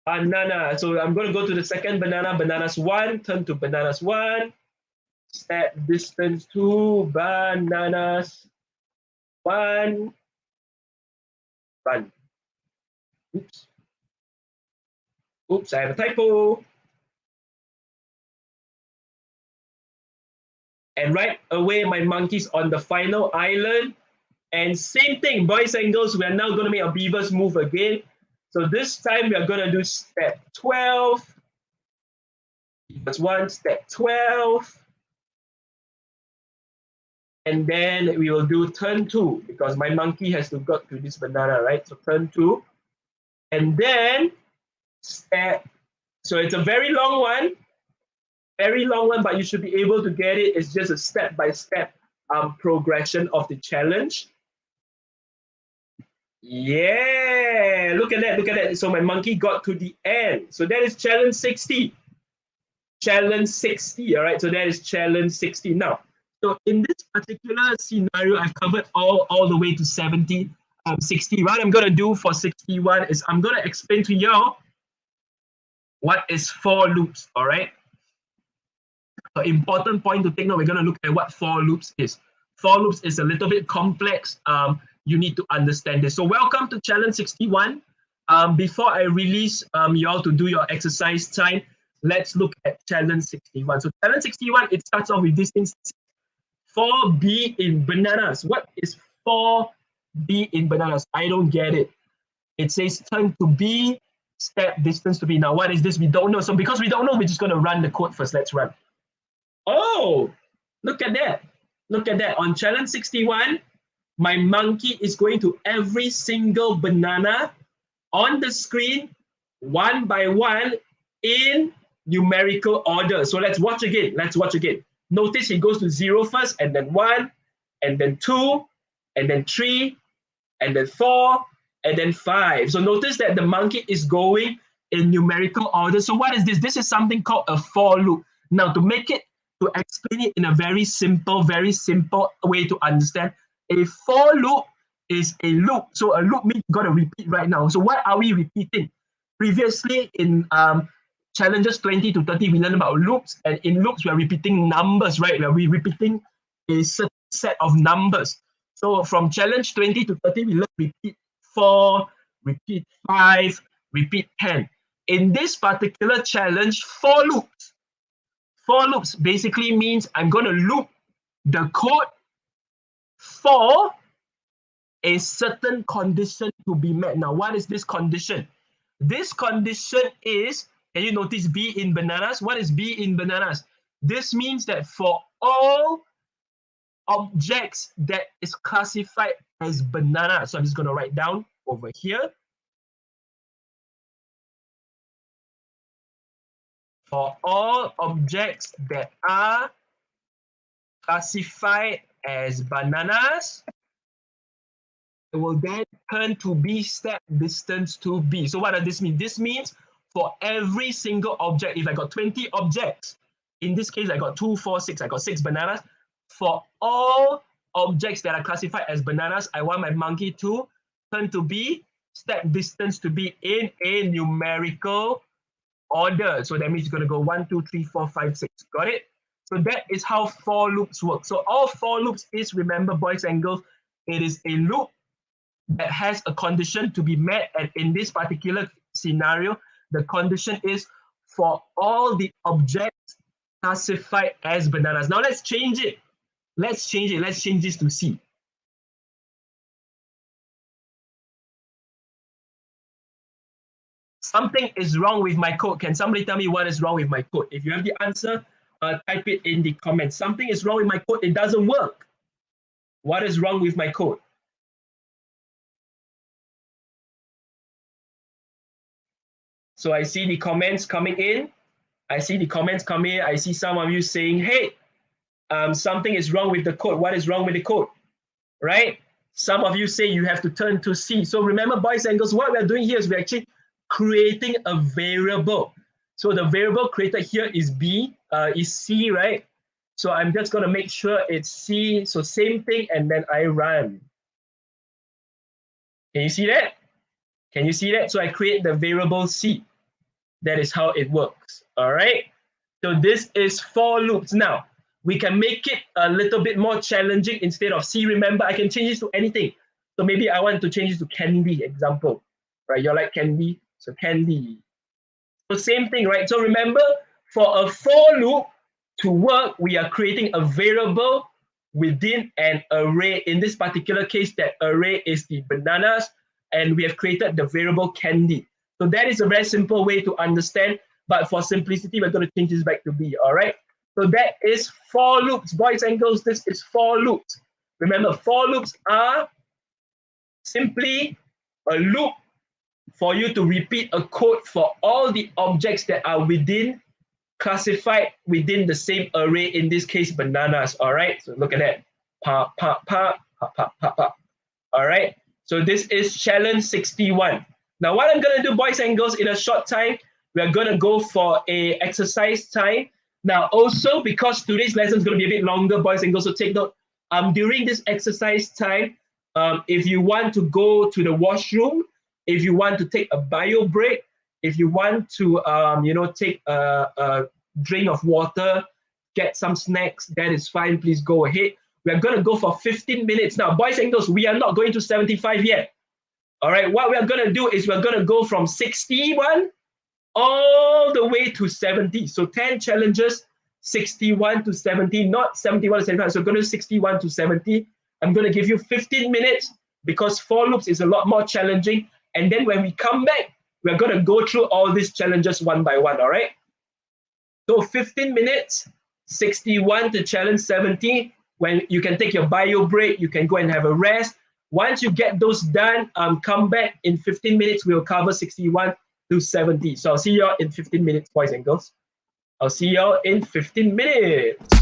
banana. So I'm going to go to the second banana, bananas 1, turn to bananas 1, step distance 2, bananas 1, run. Oops, I have a typo. And right away, my monkey's on the final island. And same thing, boys and girls, we are now going to make our beavers move again. So this time we are going to do step 12. That's 1, step 12. And then we will do turn 2 because my monkey has to go to this banana, right? So turn 2. And then step. So it's a very long one, but you should be able to get it. It's just a step-by-step progression of the challenge. Yeah, look at that. So my monkey got to the end. So that is challenge 60. Challenge 60, all right? So that is challenge 60. Now, so in this particular scenario, I've covered all the way to 70, 60. What I'm going to do for 61 is I'm going to explain to y'all what is for loops, all right? So important point to take note, we're going to look at what for loops is. For loops is a little bit complex. You need to understand this. So welcome to challenge 61. Before I release you all to do your exercise time, let's look at challenge 61. So challenge 61, it starts off with this thing, 4B in bananas. What is 4B in bananas? I don't get it. It says turn to B, step distance to be. Now, what is this? We don't know. So because we don't know, we're just going to run the code first. Let's run. Oh, look at that. Look at that. On challenge 61, my monkey is going to every single banana on the screen, one by one, in numerical order. So let's watch again. Let's watch again. Notice he goes to 0 first, and then 1, and then 2, and then 3, and then 4, and then 5. So notice that the monkey is going in numerical order. So what is this? This is something called a for loop. Now, to explain it in a very simple way to understand, a for loop is a loop. So a loop means you've got to repeat right now. So what are we repeating? Previously in challenges 20 to 30, we learned about loops, and in loops, we're repeating numbers, right? We're repeating a certain set of numbers. So from challenge 20 to 30, we learn repeat 4, repeat 5, repeat 10. In this particular challenge, for loops basically means I'm going to loop the code for a certain condition to be met. Now, what is this condition? This condition is, can you notice B in bananas? What is B in bananas? This means that for all objects that is classified as banana, so I'm just going to write down over here. For all objects that are classified as bananas, it will then turn to B step distance to B. So what does this mean? This means for every single object, if I got 20 objects, in this case, I got 2, 4, 6, I got 6 bananas. For all objects that are classified as bananas, I want my monkey to turn to B, step distance to be in a numerical order. So that means it's going to go 1, 2, 3, 4, 5, 6. Got it? So that is how for loops work. So all for loops is, remember, boys and girls, it is a loop that has a condition to be met. And in this particular scenario, the condition is for all the objects classified as bananas. Now let's change it. Let's change it. Let's change this to C. Something is wrong with my code. Can somebody tell me what is wrong with my code? If you have the answer, type it in the comments. Something is wrong with my code. It doesn't work. What is wrong with my code? So I see the comments coming in. I see the comments coming in. I see some of you saying, hey, something is wrong with the code. What is wrong with the code? Right? Some of you say you have to turn to C. So remember, boys and girls, what we're doing here is we're actually creating a variable. So the variable created here is B, is C, right? So I'm just going to make sure it's C. So same thing, and then I run. Can you see that? Can you see that? So I create the variable C. That is how it works. All right. So this is for loops. Now, we can make it a little bit more challenging. Instead of C, remember, I can change this to anything. So maybe I want to change this to candy, example. Right? You like candy? So candy. So same thing, right? So remember, for a for loop to work, we are creating a variable within an array. In this particular case, that array is the bananas, and we have created the variable candy. So that is a very simple way to understand, but for simplicity, we're going to change this back to B, all right? So that is for loops, boys and girls, this is for loops. Remember, for loops are simply a loop for you to repeat a code for all the objects that are classified within the same array, in this case, bananas, all right? So look at that, pa, pa, pa, pa, pa, pa, pa, all right? So this is challenge 61. Now what I'm gonna do, boys and girls, in a short time, we're gonna go for a exercise time. Now also, because today's lesson is gonna be a bit longer, boys and girls, so take note, during this exercise time, if you want to go to the washroom, if you want to take a bio break, if you want to, take a drink of water, get some snacks, that is fine, please go ahead. We're gonna go for 15 minutes. Now, boys and girls, we are not going to 75 yet. All right, what we're gonna do is we're gonna go from 61 all the way to 70. So 10 challenges, 61 to 70, not 71 to 75. So we're gonna do 61 to 70. I'm gonna give you 15 minutes because for loops is a lot more challenging. And then when we come back, we're going to go through all these challenges one by one, all right? So 15 minutes, 61 to challenge 70. When you can take your bio break, you can go and have a rest. Once you get those done, come back in 15 minutes. We'll cover 61 to 70. So I'll see you all in 15 minutes, boys and girls. I'll see you all in 15 minutes.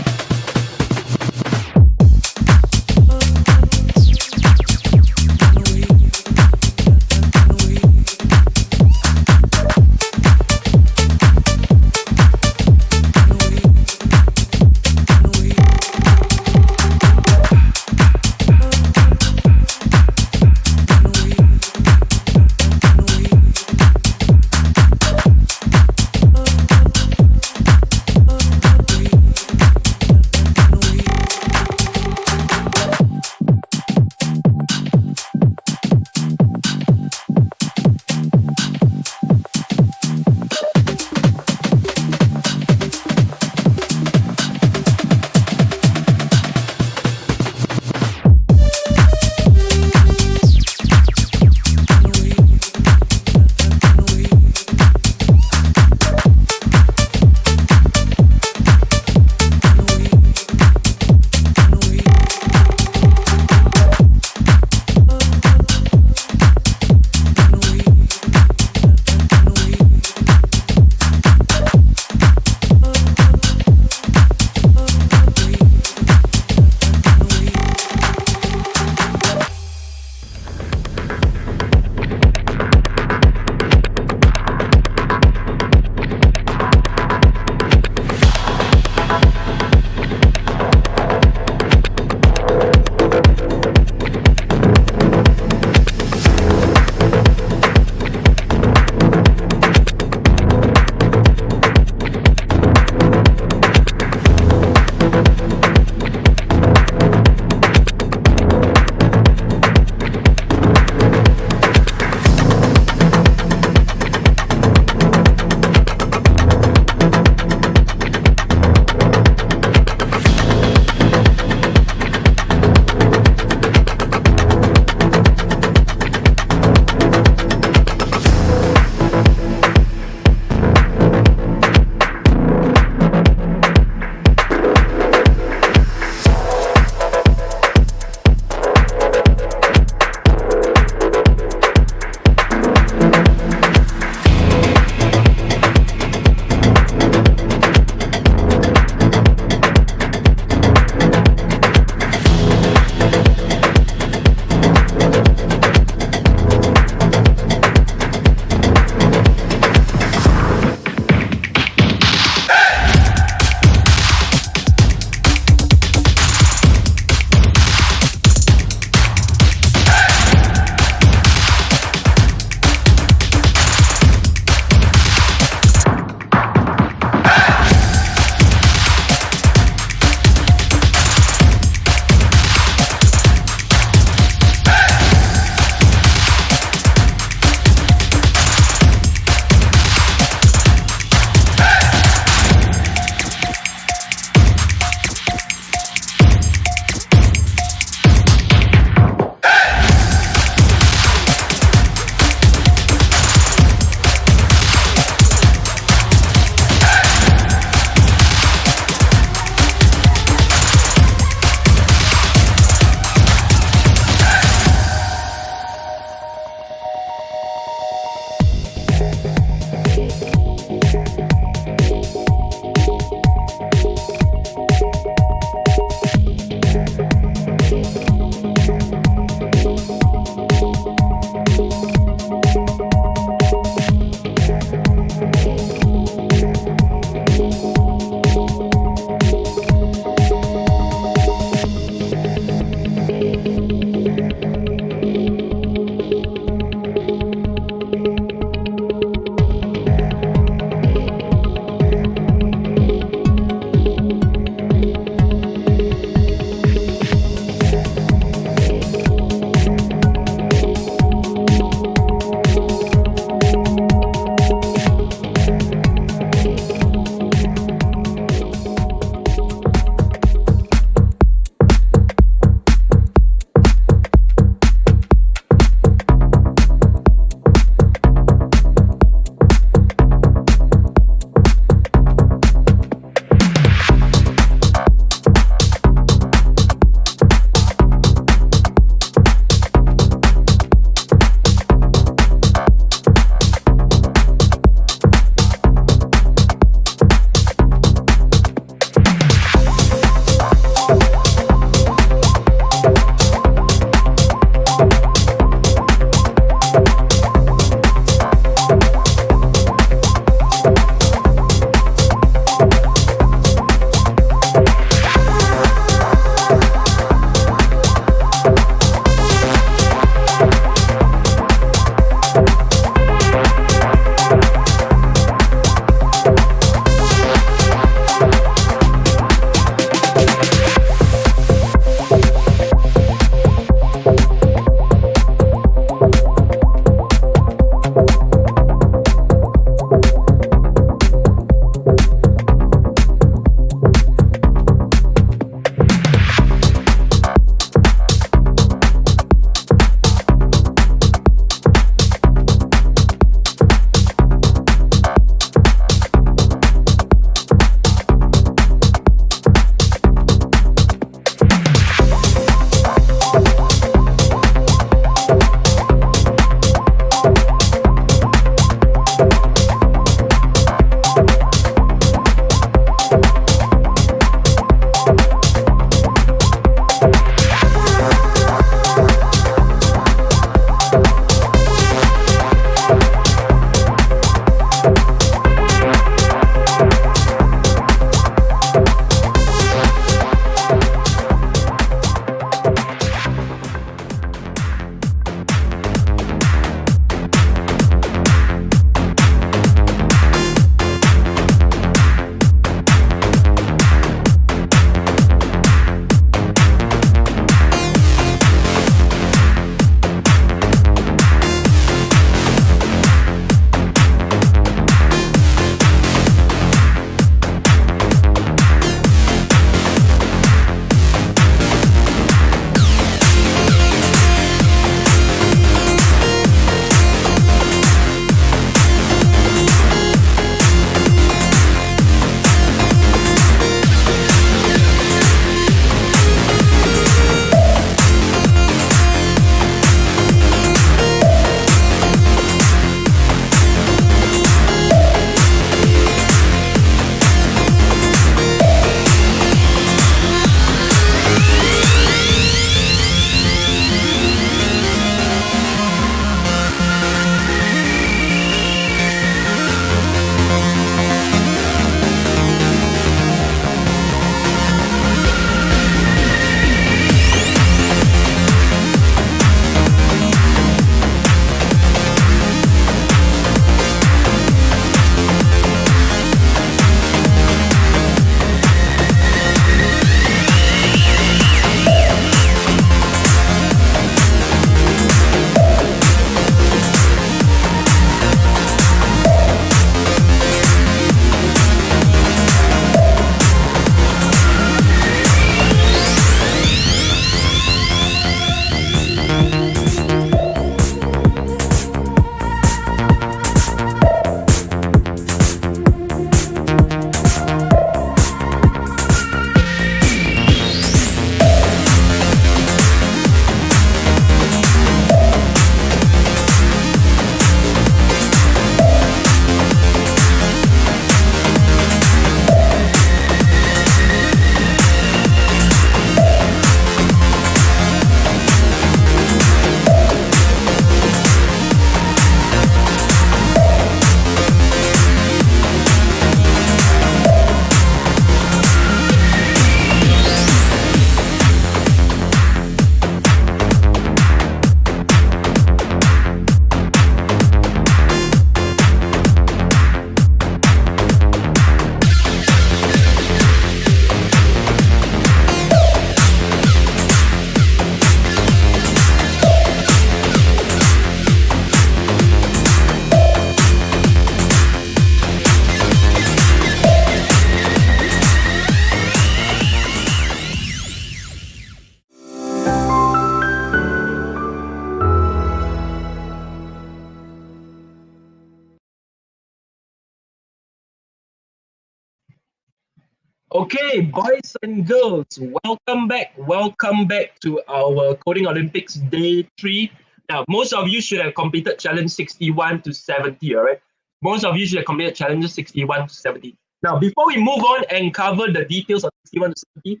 Okay, boys and girls, welcome back. Welcome back to our Coding Olympics Day 3. Now, most of you should have completed challenge 61 to 70, all right? Most of you should have completed challenges 61 to 70. Now, before we move on and cover the details of 61 to 70,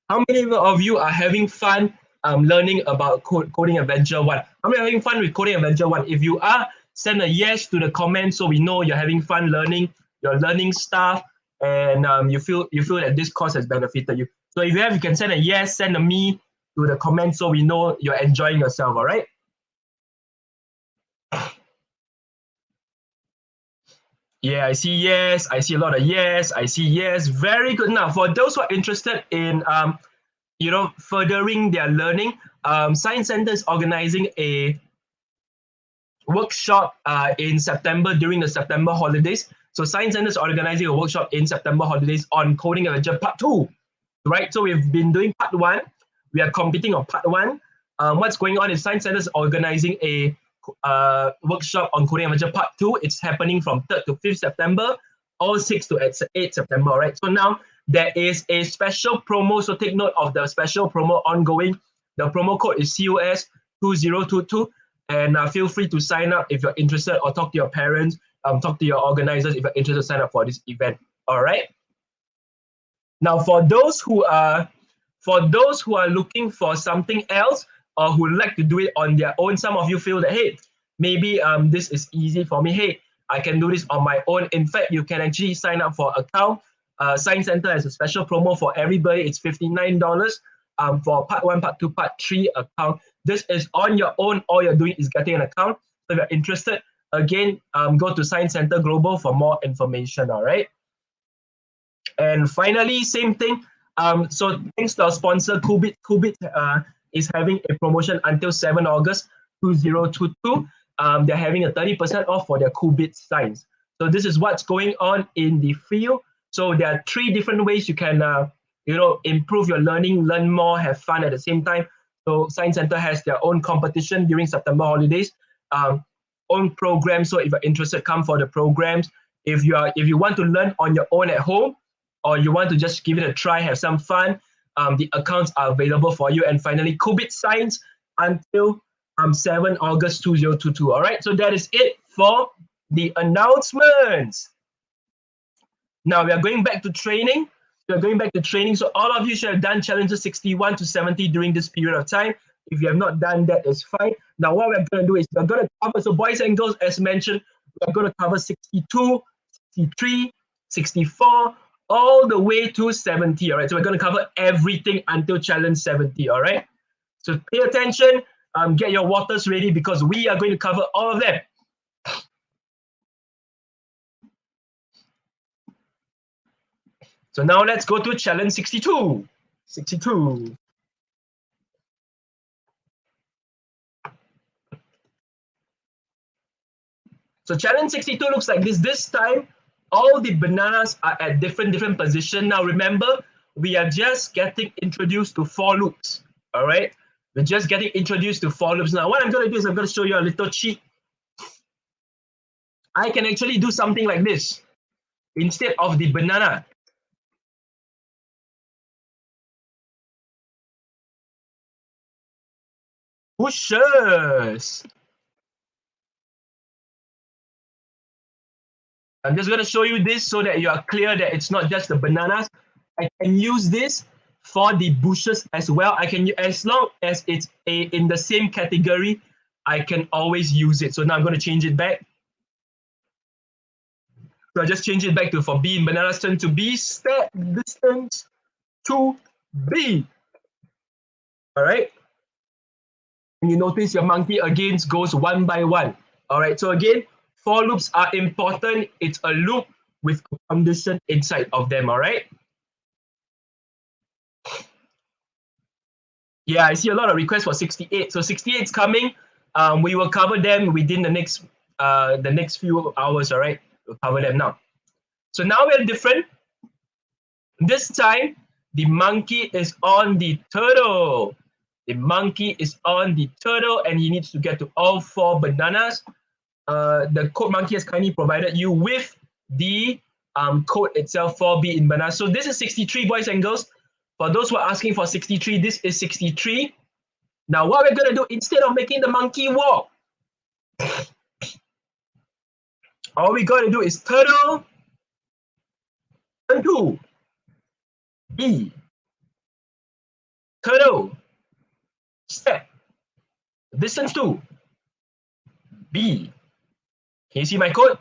how many of you are having fun learning about Coding Adventure 1? How many are having fun with Coding Adventure 1? If you are, send a yes to the comments so we know you're having fun learning, you're learning stuff, and you feel that this course has benefited you. So if you have, you can send a yes, send a me to the comments so we know you're enjoying yourself, all right? Yeah, I see yes. I see a lot of yes. I see yes. Very good. Now, for those who are interested in furthering their learning, Science Center is organizing a workshop in September during the September holidays. So Science Center is organizing a workshop in September holidays on Coding Adventure Part 2, right? So we've been doing Part 1. We are competing on Part 1. What's going on is Science Center is organizing a workshop on Coding Adventure Part 2. It's happening from 3rd to 5th September, or 6th to 8th September, right? So now there is a special promo, so take note of the special promo ongoing. The promo code is COS2022, and feel free to sign up if you're interested, or talk to your parents, talk to your organizers if you're interested to sign up for this event, all right? Now, for those who are looking for something else, or who would like to do it on their own, some of you feel that, hey, maybe this is easy for me. Hey, I can do this on my own. In fact, you can actually sign up for an account. Science Center has a special promo for everybody. It's $59 for Part 1, Part 2, Part 3 account. This is on your own. All you're doing is getting an account. So if you're interested, again, go to Science Center Global for more information, all right? And finally, same thing. So thanks to our sponsor, KooBits. KooBits is having a promotion until 7 August 2022. They're having a 30% off for their KooBits signs. So this is what's going on in the field. So there are 3 different ways you can, improve your learning, learn more, have fun at the same time. So Science Center has their own competition during September holidays, own programs. So if you're interested, come for the programs. If you want to learn on your own at home, or you want to just give it a try, have some fun, the accounts are available for you. And finally, KooBits signs until 7 August 2022. All right, so that is it for the announcements. Now we are going back to training. So all of you should have done challenges 61 to 70 during this period of time. If you have not done that, it's fine. Now what we're going to do is we're going to cover, so boys and girls, as mentioned, we're going to cover 62, 63, 64, all the way to 70, all right? So we're going to cover everything until challenge 70, all right? So pay attention, get your waters ready, because we are going to cover all of them. So now let's go to challenge 62. 62. So challenge 62 looks like this. This time, all the bananas are at different positions. Now remember, we are just getting introduced to for loops, all right? We're just getting introduced to for loops. Now what I'm going to do is I'm going to show you a little cheat. I can actually do something like this. Instead of the banana, bushes. I'm just going to show you this so that you are clear that it's not just the bananas. I can use this for the bushes as well. I can, as long as it's in the same category, I can always use it. So now I'm going to change it back. So I just change it back to for B in bananas turn to B, step distance to B. All right. And you notice your monkey again goes one by one. All right. So again, for loops are important. It's a loop with a condition inside of them. All right. Yeah, I see a lot of requests for 68. So 68 is coming. We will cover them within the next few hours. All right. We'll cover them now. So now we're different. This time, the monkey is on the turtle. The monkey is on the turtle, and he needs to get to all 4 bananas. The CodeMonkey has kindly provided you with the code itself, 4B in banana. So this is 63, boys and girls. For those who are asking for 63, this is 63. Now what we're gonna do, instead of making the monkey walk, all we gotta do is turtle, turn to, B, turtle, step, distance to, B. Can you see my code?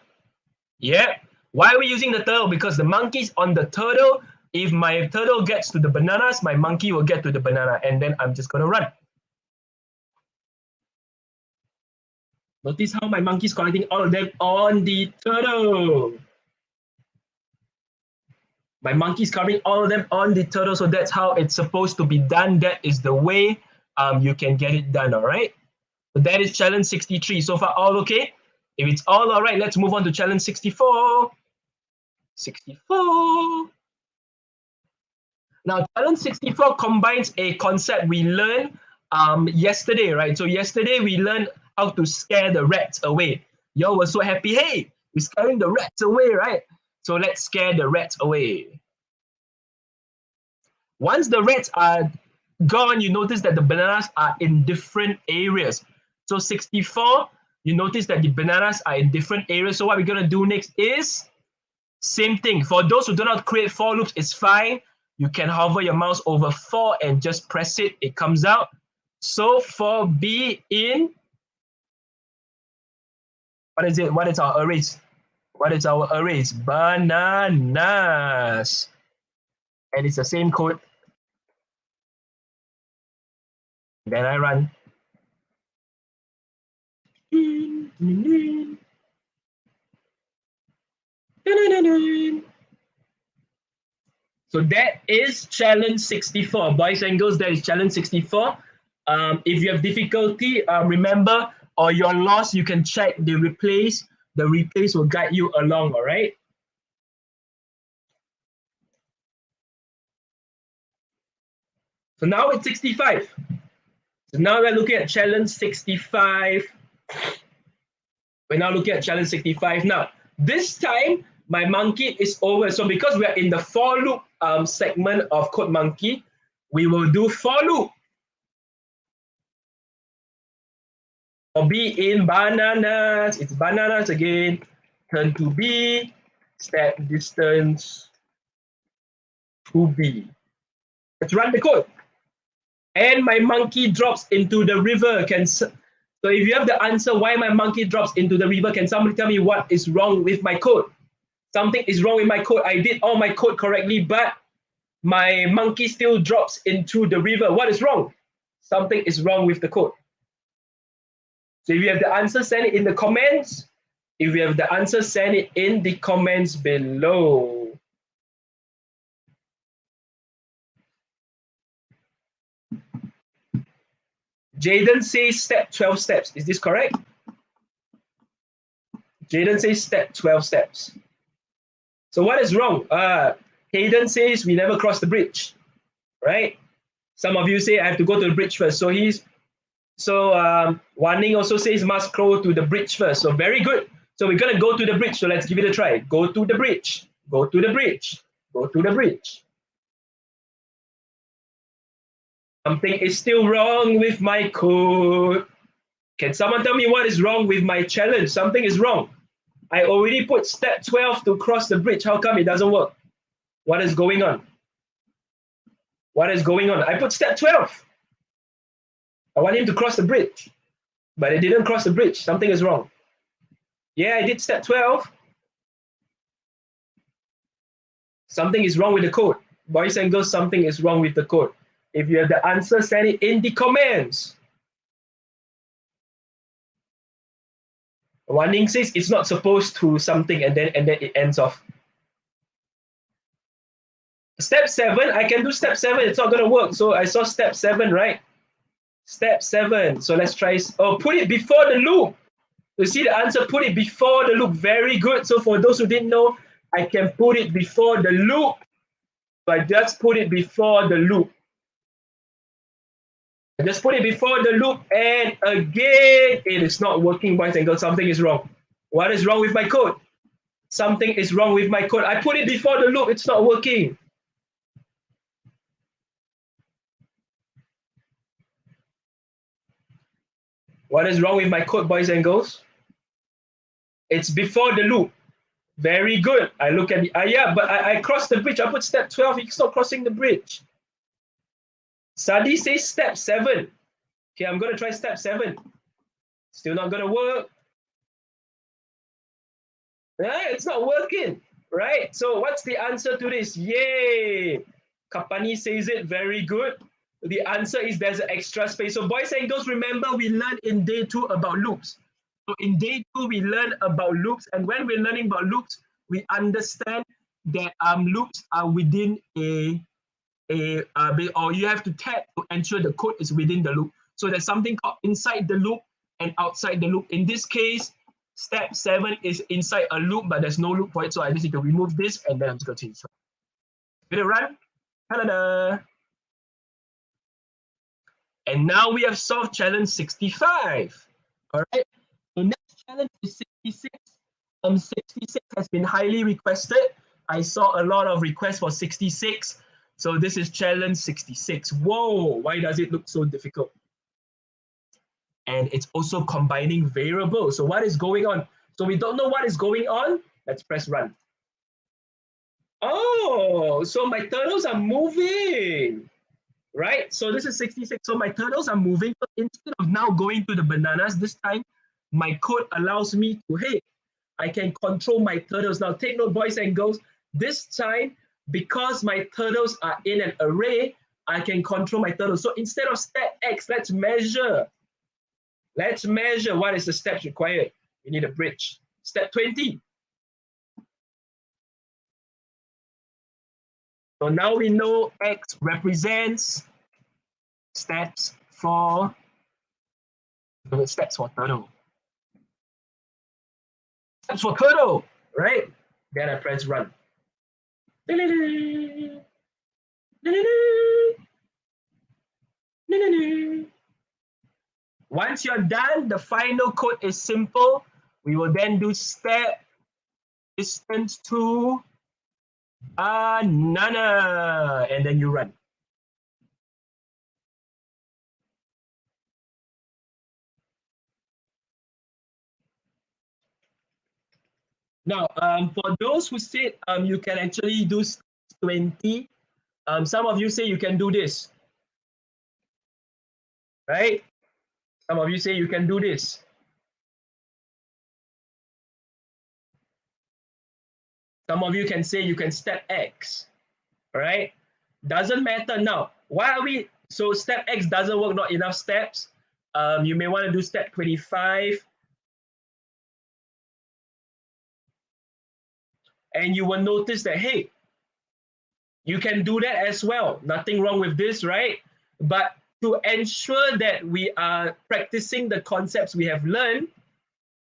Yeah. Why are we using the turtle? Because the monkey's on the turtle. If my turtle gets to the bananas, my monkey will get to the banana, and then I'm just gonna run. Notice how my monkey's collecting all of them on the turtle. My monkey's covering all of them on the turtle, so that's how it's supposed to be done. That is the way you can get it done, all right? So that is challenge 63. So far, all okay? If it's all right, let's move on to challenge 64. 64. Now, challenge 64 combines a concept we learned yesterday, right? So yesterday we learned how to scare the rats away. Y'all were so happy. Hey, we're scaring the rats away, right? So let's scare the rats away. Once the rats are gone, you notice that the bananas are in different areas. So 64, you notice that the bananas are in different areas. So what we're going to do next is same thing. For those who do not create for loops, it's fine. You can hover your mouse over 4 and just press it. It comes out. So for B in, what is it? What is our arrays? What is our arrays? Bananas. And it's the same code. Then I run. So that is challenge 64. Boys and girls, that is challenge 64. If you have difficulty, remember, or you're lost, you can check the replays. The replays will guide you along, all right? So now it's 65. So now we're looking at challenge 65. We're now looking at challenge 65. Now, this time, my monkey is over. So because we are in the for loop segment of CodeMonkey, we will do for loop. For B in bananas, it's bananas again. Turn to B, step distance to B. Let's run the code. And my monkey drops into the river. So if you have the answer why my monkey drops into the river, can somebody tell me what is wrong with my code? Something is wrong with my code. I did all my code correctly, but my monkey still drops into the river. What is wrong? Something is wrong with the code. So if you have the answer, send it in the comments. If you have the answer, send it in the comments below. Jaden says step 12 steps. Is this correct? Jaden says step 12 steps. So what is wrong? Hayden says we never cross the bridge, right? Some of you say I have to go to the bridge first. Wan Ning also says must go to the bridge first. So very good. So we're gonna go to the bridge. So let's give it a try. Go to the bridge. Go to the bridge. Go to the bridge. Something is still wrong with my code. Can someone tell me what is wrong with my challenge? Something is wrong. I already put step 12 to cross the bridge. How come it doesn't work? What is going on? What is going on? I put step 12. I want him to cross the bridge, but it didn't cross the bridge. Something is wrong. Yeah, I did step 12. Something is wrong with the code. Boys and girls, something is wrong with the code. If you have the answer, send it in the comments. Wan Ning says it's not supposed to something and then it ends off. Step 7, I can do step 7. It's not going to work. So I saw step 7, right? Step 7. So let's try. Oh, put it before the loop. You see the answer, put it before the loop. Very good. So for those who didn't know, I can put it before the loop. So I just put it before the loop. I just put it before the loop, and again, it is not working, boys and girls. Something is wrong. What is wrong with my code? Something is wrong with my code. I put it before the loop, it's not working. What is wrong with my code, boys and girls? It's before the loop. Very good. I look at the, yeah, but I crossed the bridge. I put step 12, it's not crossing the bridge. Sadi says step 7. Okay, I'm gonna try step 7. Still not gonna work. Yeah, it's not working, right? So what's the answer to this? Yay! Kapani says it, very good. The answer is there's an extra space. So boys and girls, remember we learned in day 2 about loops. So in day 2, we learn about loops. And when we're learning about loops, we understand that loops are within or you have to tap to ensure the code is within the loop. So there's something called inside the loop and outside the loop. In this case, step 7 is inside a loop, but there's no loop for it. So I just need to remove this and then I'm just going to change. Gonna run. Ta-da-da. And now we have solved challenge 65. All right. So next challenge is 66. 66 has been highly requested. I saw a lot of requests for 66. So this is challenge 66. Whoa, why does it look so difficult? And it's also combining variables. So what is going on? So we don't know what is going on. Let's press run. Oh, so my turtles are moving, right? So this is 66. So my turtles are moving. But instead of now going to the bananas, this time my code allows me to, hey, I can control my turtles. Now take note, boys and girls, this time, because my turtles are in an array, I can control my turtles. So instead of step X, let's measure. Let's measure what is the steps required. We need a bridge. Step 20. So now we know X represents steps for turtle. Steps for turtle, right? Then I press run. Once you're done, the final code is simple. We will then do step distance to banana, and then you run. Now, for those who said you can actually do 20, some of you say you can do this, right? Some of you say you can do this. Some of you can say you can step X, all right? Doesn't matter now. Why are we, so step X doesn't work, not enough steps. You may want to do step 25. And you will notice that, hey, you can do that as well. Nothing wrong with this, right? But to ensure that we are practicing the concepts we have learned,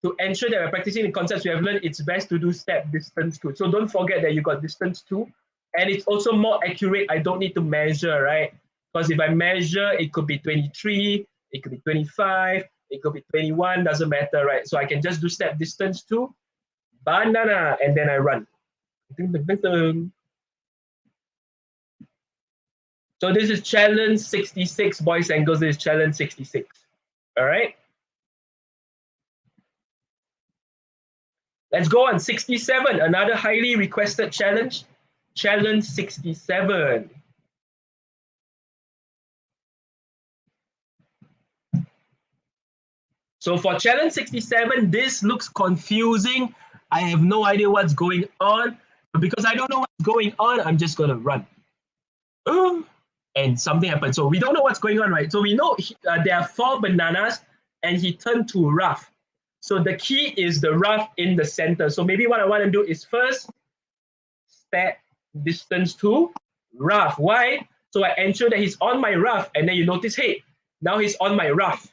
it's best to do step distance 2. So don't forget that you got distance 2. And it's also more accurate. I don't need to measure, right? Because if I measure, it could be 23, it could be 25, it could be 21, doesn't matter, right? So I can just do step distance 2, banana, and then I run. So this is challenge 66, boys and girls. This is challenge 66. All right. Let's go on 67, another highly requested challenge. Challenge 67. So for challenge 67, this looks confusing. I have no idea what's going on. But because I don't know what's going on, I'm just going to run. And something happened. So we don't know what's going on, right? So we know there are 4 bananas and he turned to rough. So the key is the rough in the center. So maybe what I want to do is first step distance to rough. Why? So I ensure that he's on my rough, and then you notice, hey, now he's on my rough.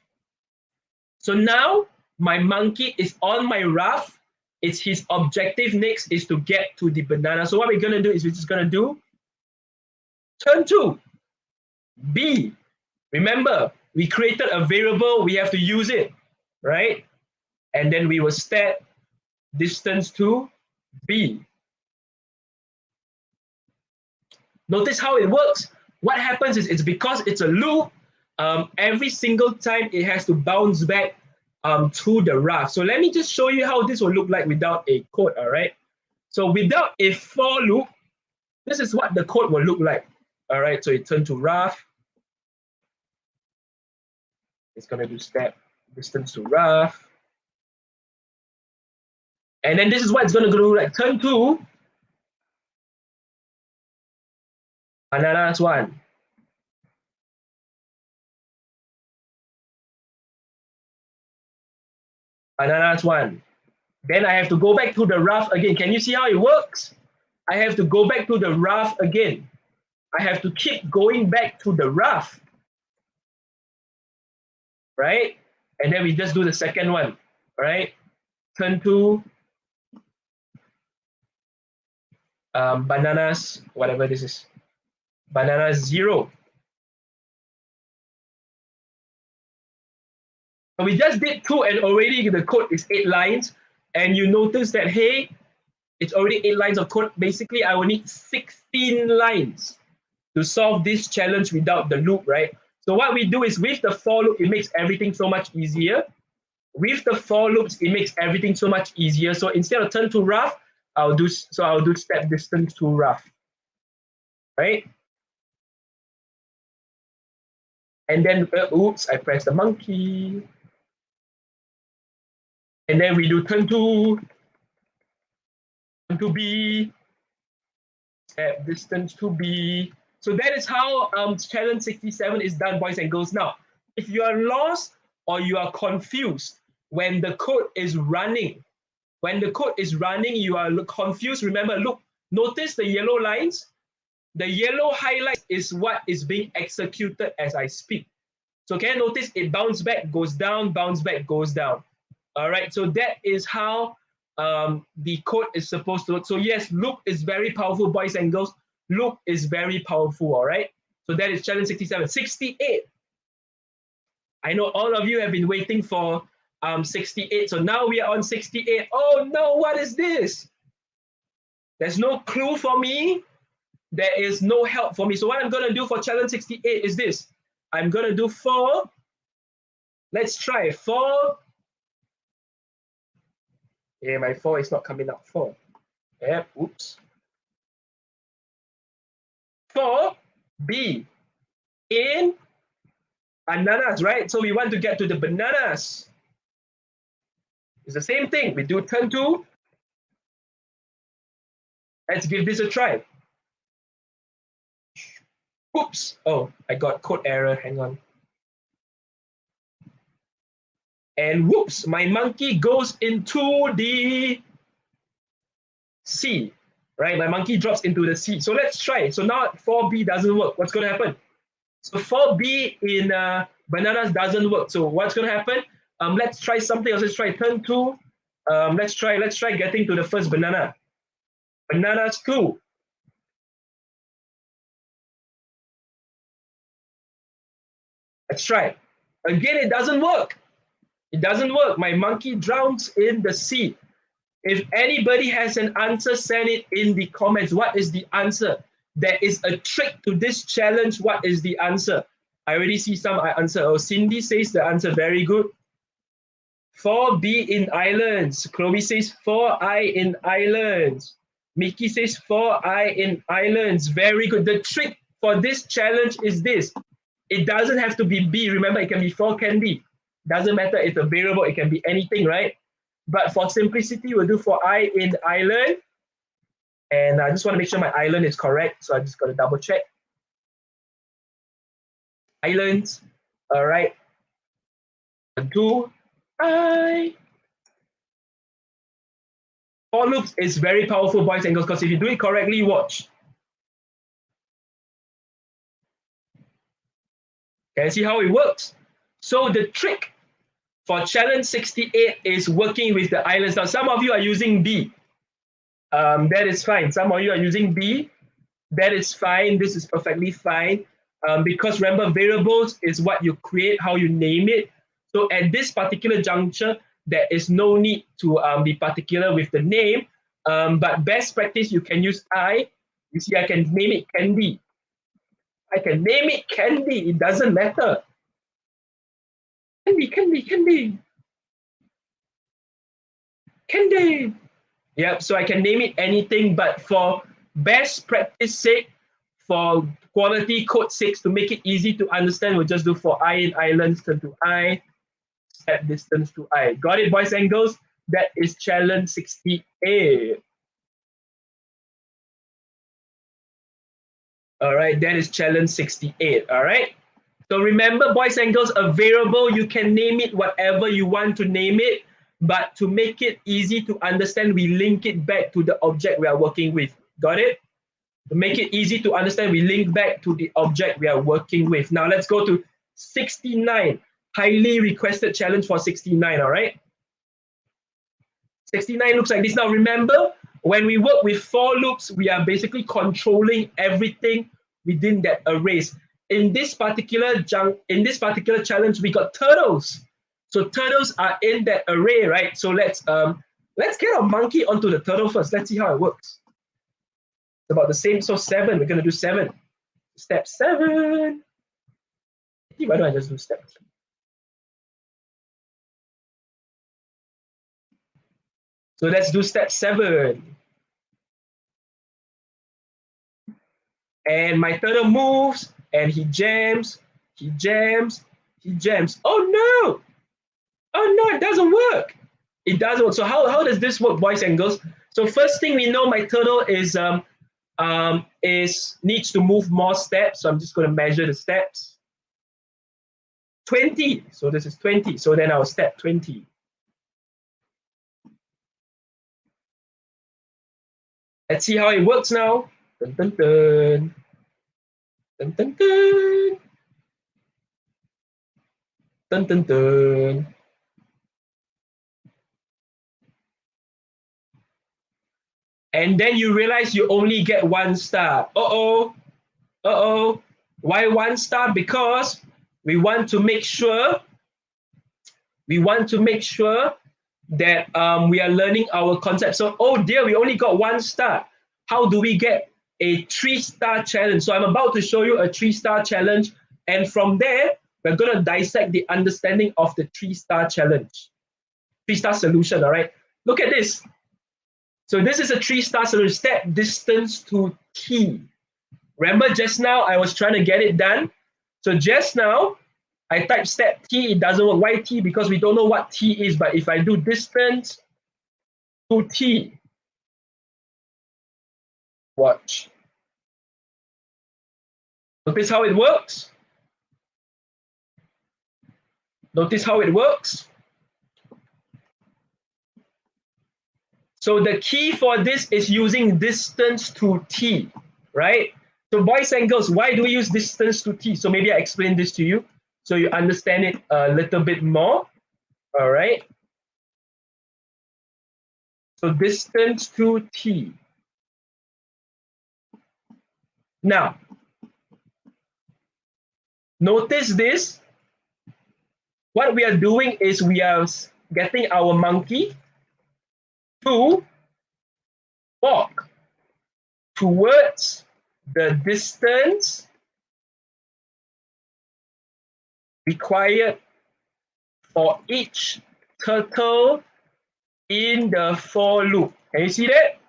So now my monkey is on my rough. It's his objective next is to get to the banana. So what we're going to do is we're just going to do turn to B. Remember, we created a variable. We have to use it, right? And then we will step distance to B. Notice how it works. What happens is it's because it's a loop, every single time it has to bounce back to the raft. So let me just show you how this will look like without a code, all right? So without a for loop, this is what the code will look like. All right, so it turn to raft. It's gonna do step distance to raft. And then this is what it's gonna do, like turn to bananas 1. Bananas 1. Then I have to go back to the raft again. Can you see how it works? I have to go back to the raft again. I have to keep going back to the raft. Right? And then we just do the second one. Right? Turn to bananas, whatever this is. Bananas 0. So we just did 2 and already the code is 8 lines. And you notice that, hey, it's already 8 lines of code. Basically, I will need 16 lines to solve this challenge without the loop, right? So what we do is with the for loop, it makes everything so much easier. With the for loops, it makes everything so much easier. So instead of turn to raft, I'll do step distance to raft, right? And then, oops, I pressed the monkey. And then we do turn to B, step distance to B. So that is how challenge 67 is done, boys and girls. Now, if you are lost or you are confused when the code is running, you are confused, remember, look, notice the yellow lines. The yellow highlight is what is being executed as I speak. So can you notice it bounce back, goes down, bounce back, goes down. All right, so that is how the code is supposed to look. So yes, loop is very powerful, boys and girls. Loop is very powerful, all right? So that is challenge 67. 68. I know all of you have been waiting for 68. So now we are on 68. Oh no, what is this? There's no clue for me. There is no help for me. So what I'm gonna do for challenge 68 is this. I'm gonna do for, let's try for, yeah, my 4 is not coming up. 4. Yeah, oops. For B in bananas, right? So we want to get to the bananas. It's the same thing. We do turn to. Let's give this a try. Oops. Oh, I got code error. Hang on. And whoops, my monkey goes into the sea, right? My monkey drops into the sea. So let's try. So now 4B doesn't work. What's going to happen? So 4B in bananas doesn't work. So what's going to happen? Let's try something else. Let's try turn to. Let's try getting to the first banana. Bananas 2. Let's try. Again, it doesn't work. It doesn't work. My monkey drowns in the sea. If anybody has an answer, send it in the comments. What is the answer? There is a trick to this challenge. What is the answer? I already see some answer. Oh, Cindy says the answer. Very good. 4B in islands. Chloe says 4I in islands. Mickey says 4I in islands. Very good. The trick for this challenge is this. It doesn't have to be B. Remember, it can be 4, can be. Doesn't matter, it's a variable, it can be anything, right? But for simplicity, we'll do for I in island. And I just want to make sure my island is correct. So I just got to double check. Islands, all right. 2, I. For loops is very powerful, boys and girls, because if you do it correctly, watch. Can you see how it works? So the trick for challenge 68 is working with the islands. Now, some of you are using B. That is fine. Some of you are using B. That is fine. This is perfectly fine. Because remember, variables is what you create, how you name it. So at this particular juncture, there is no need to be particular with the name. But best practice, you can use I. You see, I can name it Candy. I can name it Candy. It doesn't matter. Candy, Candy, Candy. Candy. Yep, so I can name it anything, but for best practice sake, for quality code 6, to make it easy to understand, we'll just do for I in islands, turn to I, step distance to I. Got it, boys and girls? That is challenge 68. All right, that is challenge 68, all right? So remember, boys and girls, a variable, you can name it whatever you want to name it, but to make it easy to understand, we link it back to the object we are working with. Got it? To make it easy to understand, we link back to the object we are working with. Now let's go to 69, highly requested challenge for 69, all right? 69 looks like this. Now remember, when we work with for loops, we are basically controlling everything within that arrays. In this particular challenge, we got turtles. So turtles are in that array, right? So let's get our monkey onto the turtle first. Let's see how it works. It's about the same. So 7, we're gonna do 7. Step 7. Why don't I just do step 7? So let's do step 7. And my turtle moves, and he jams, he jams, he jams. Oh no! Oh no, it doesn't work. It doesn't work. So how does this work, boys and girls? So first thing we know, my turtle is needs to move more steps. So I'm just going to measure the steps. 20. So this is 20. So then I'll step 20. Let's see how it works now. Dun, dun, dun. Dun, dun, dun. Dun, dun, dun. And then you realize you only get 1 star. Uh-oh. Uh-oh. Why 1 star? Because we want to make sure that we are learning our concept. So, oh dear, we only got 1 star. How do we get a 3-star challenge? So I'm about to show you a 3-star challenge. And from there, we're going to dissect the understanding of the 3-star challenge. 3-star solution, all right? Look at this. So this is a 3-star solution, step distance to t. Remember just now, I was trying to get it done. So just now, I typed step t, it doesn't work. Why t? Because we don't know what t is, but if I do distance to t, watch. Notice how it works? Notice how it works? So the key for this is using distance to t, right? So boys and girls, why do we use distance to t? So maybe I explain this to you so you understand it a little bit more, all right? So distance to t. Now, notice this. What we are doing is we are getting our monkey to walk towards the distance required for each turtle in the for loop. Can you see that?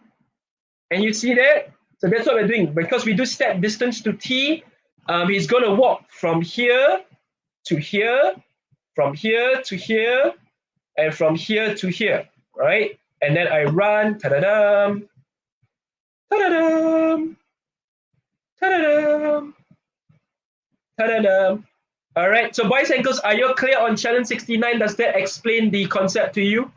Can you see that? So that's what we're doing. Because we do step distance to t, he's going to walk from here to here, from here to here, and from here to here, right? And then I run, ta-da-dum, ta-da-dum, ta-da-dum, ta-da-dum. All right, so boys and girls, are you clear on challenge 69? Does that explain the concept to you?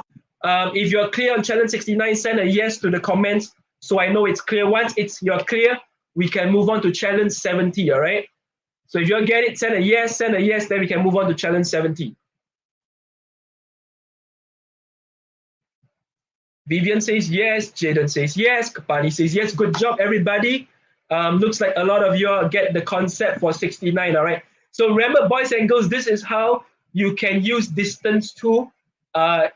If you're clear on challenge 69, send a yes to the comments so I know it's clear. Once you're clear, we can move on to challenge 70, all right? So if you get it, send a yes, then we can move on to challenge 70. Vivian says yes, Jaden says yes, Kapani says yes. Good job, everybody. Looks like a lot of you all get the concept for 69, all right? So remember, boys and girls, this is how you can use distance to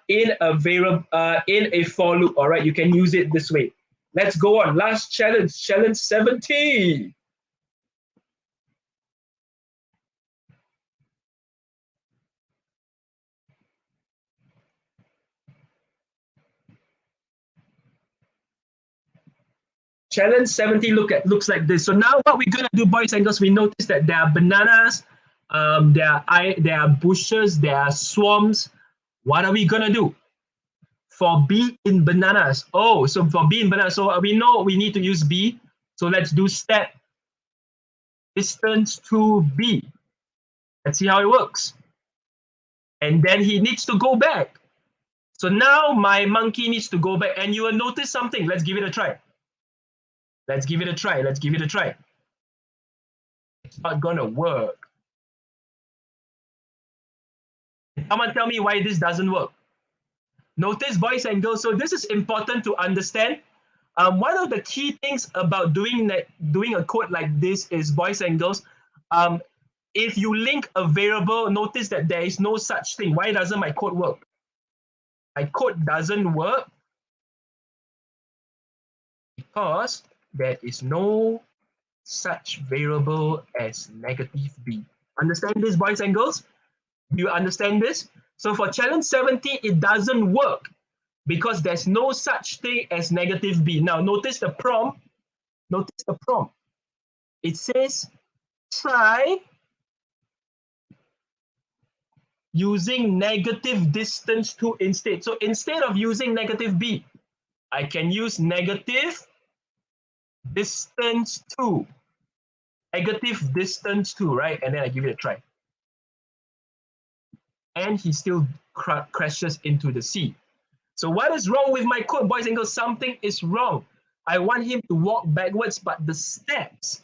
in a variable in a for loop. All right, you can use it this way. Let's go on. Last challenge, challenge 70. Challenge 70 looks like this. So now what we're gonna do, boys and girls, we notice that there are bananas, there are bushes, there are swamps. What are we gonna do? For B in bananas. Oh, so for B in bananas, so we know we need to use B. So let's do step distance to B. Let's see how it works. And then he needs to go back. So now my monkey needs to go back, and you will notice something. Let's give it a try. Let's give it a try. Let's give it a try. It's not gonna work. Someone tell me why this doesn't work. Notice, boys and girls, so this is important to understand. One of the key things about doing a code like this is, boys and girls, if you link a variable, notice that there is no such thing. Why doesn't my code work? My code doesn't work because there is no such variable as negative b. Understand this, boys and girls? Do you understand this? So for challenge 70, it doesn't work because there's no such thing as negative b. Now notice the prompt. Notice the prompt. It says try using negative distance to instead. So instead of using negative b, I can use negative distance to. Negative distance to, right? And then I give it a try. And he still crashes into the sea. So what is wrong with my code, boys and girls? Something is wrong. I want him to walk backwards, but the steps,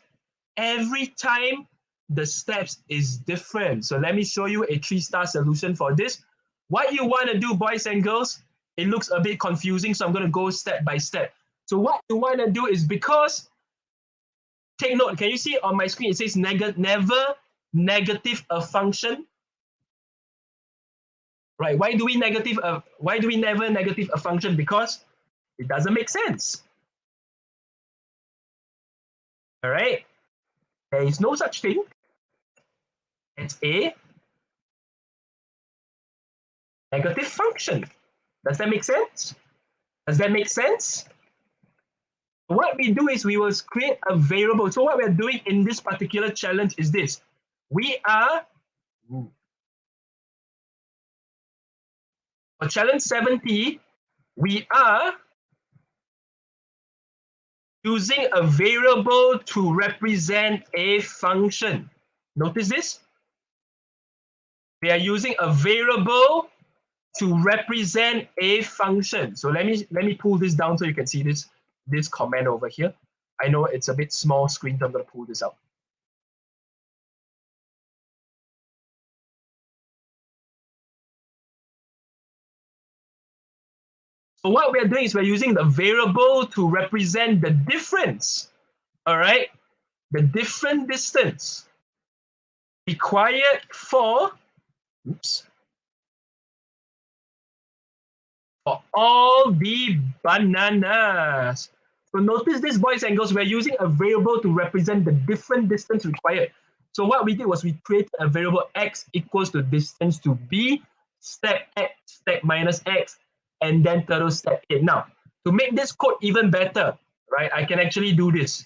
every time the steps is different. So let me show you a 3-star solution for this. What you want to do, boys and girls, it looks a bit confusing, so I'm going to go step by step. So what you want to do is, because, take note, can you see on my screen, it says never negative a function? Right, why do we never negative a function? Because it doesn't make sense. All right, there is no such thing as a negative function. Does that make sense? Does that make sense? What we do is we will create a variable. So what we're doing in this particular challenge is this. We are, for challenge 70, we are using a variable to represent a function. Notice this. We are using a variable to represent a function. So let me pull this down so you can see this comment over here. I know it's a bit small screen, so I'm going to pull this out. So what we're doing is we're using the variable to represent the difference, all right? The different distance required for, for all the bananas. So notice this, boys and girls, we're using a variable to represent the different distance required. So what we did was we created a variable x equals to distance to b, step x, step minus x, and then turtle step in. Now, to make this code even better, right, I can actually do this.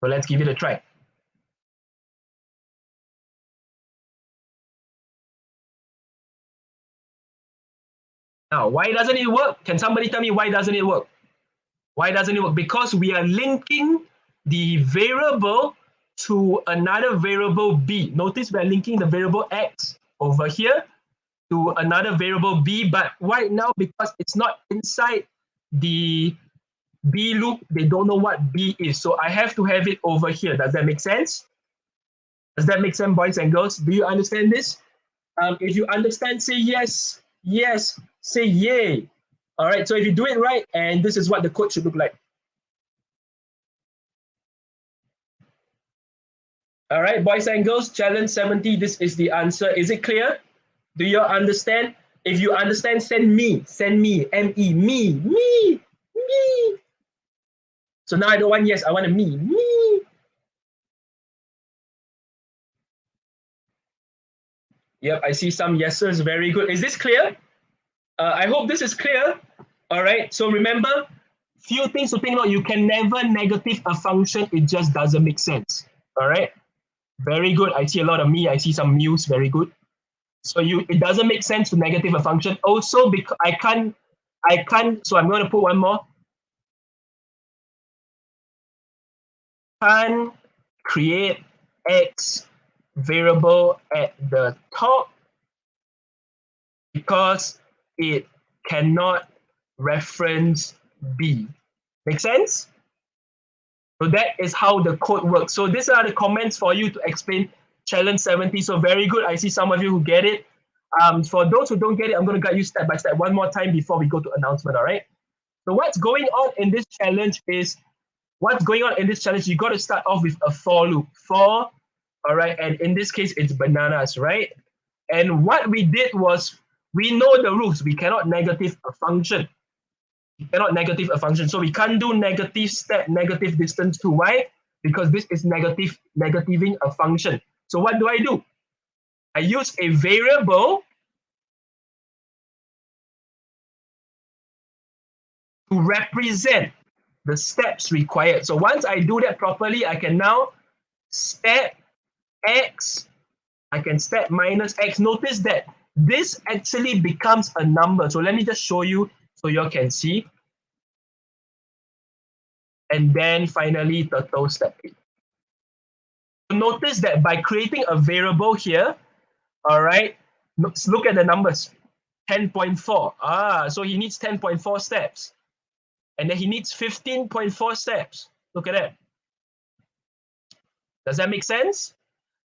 So let's give it a try. Now, why doesn't it work? Can somebody tell me why doesn't it work? Why doesn't it work? Because we are linking the variable to another variable b. Notice we're linking the variable x over here to another variable b, but right now, because it's not inside the b loop, they don't know what b is. So I have to have it over here. Does that make sense? Does that make sense, boys and girls? Do you understand this? If you understand, say yes. Yes, say yay. All right, so if you do it right, and this is what the code should look like. All right, boys and girls, challenge 70. This is the answer. Is it clear? Do you understand? If you understand, send me, M-E, me. So now I don't want yes, I want a me. Yep, I see some yeses. Very good. Is this clear? I hope this is clear. All right. So remember, few things to think about. You can never negative a function. It just doesn't make sense. All right. Very good. I see a lot of me. I see some mews. Very good. So it doesn't make sense to negative a function. Also, because I can't. So I'm going to put one more. Can't create X variable at the top because it cannot reference B. Make sense? So that is how the code works. So these are the comments for you to explain challenge 70. So very good. I see some of you who get it. For those who don't get it, I'm going to guide you step by step one more time before we go to announcement, all right? So what's going on in this challenge is, you got to start off with a for loop. For, all right, and in this case, it's bananas, right? And what we did was, we know the rules. We cannot negative a function. So we can't do negative step, negative distance to y, because this is negativing a function. So what do? I use a variable to represent the steps required. So once I do that properly, I can now step x, I can step minus x. Notice that this actually becomes a number. So let me just show you so you all can see. And then finally, turtle step 8. Notice that by creating a variable here, all right, let's look at the numbers. 10.4. So he needs 10.4 steps. And then he needs 15.4 steps. Look at that. Does that make sense?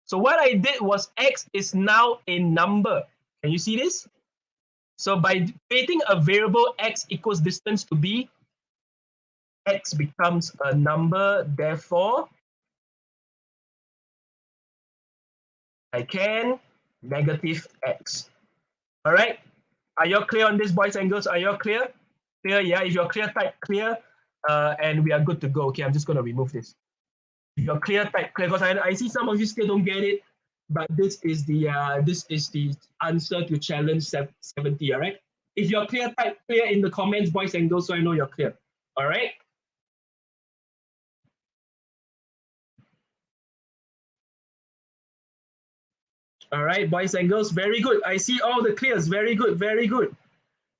So what I did was x is now a number. Can you see this? So by creating a variable x equals distance to b, x becomes a number. Therefore, I can negative x. All right? Are you all clear on this, boys and girls? Are you all clear? Clear, yeah. If you're clear, type clear, and we are good to go. Okay, I'm just going to remove this. If you're clear, type clear, because I see some of you still don't get it, but this is the answer to challenge 70. All right. If you're clear, type clear in the comments, boys and girls, so I know you're clear. All right. All right, boys and girls, very good. I see all the clears. Very good, very good.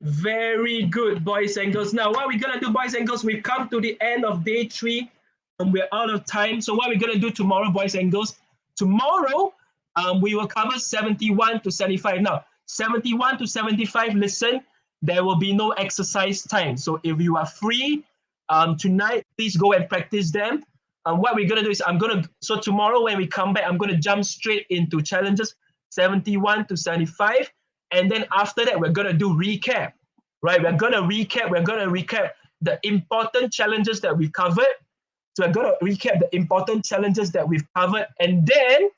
Very good, boys and girls. Now, what we're going to do, boys and girls, we've come to the end of day 3 and we're out of time. So what we're going to do tomorrow, boys and girls, tomorrow, we will cover 71 to 75. Now, 71 to 75, listen, there will be no exercise time. So if you are free tonight, please go and practice them. What we're going to do is so tomorrow when we come back, I'm going to jump straight into challenges 71 to 75. And then after that, we're going to do recap, right? We're going to recap the important challenges that we've covered. So we're going to recap the important challenges that we've covered. And then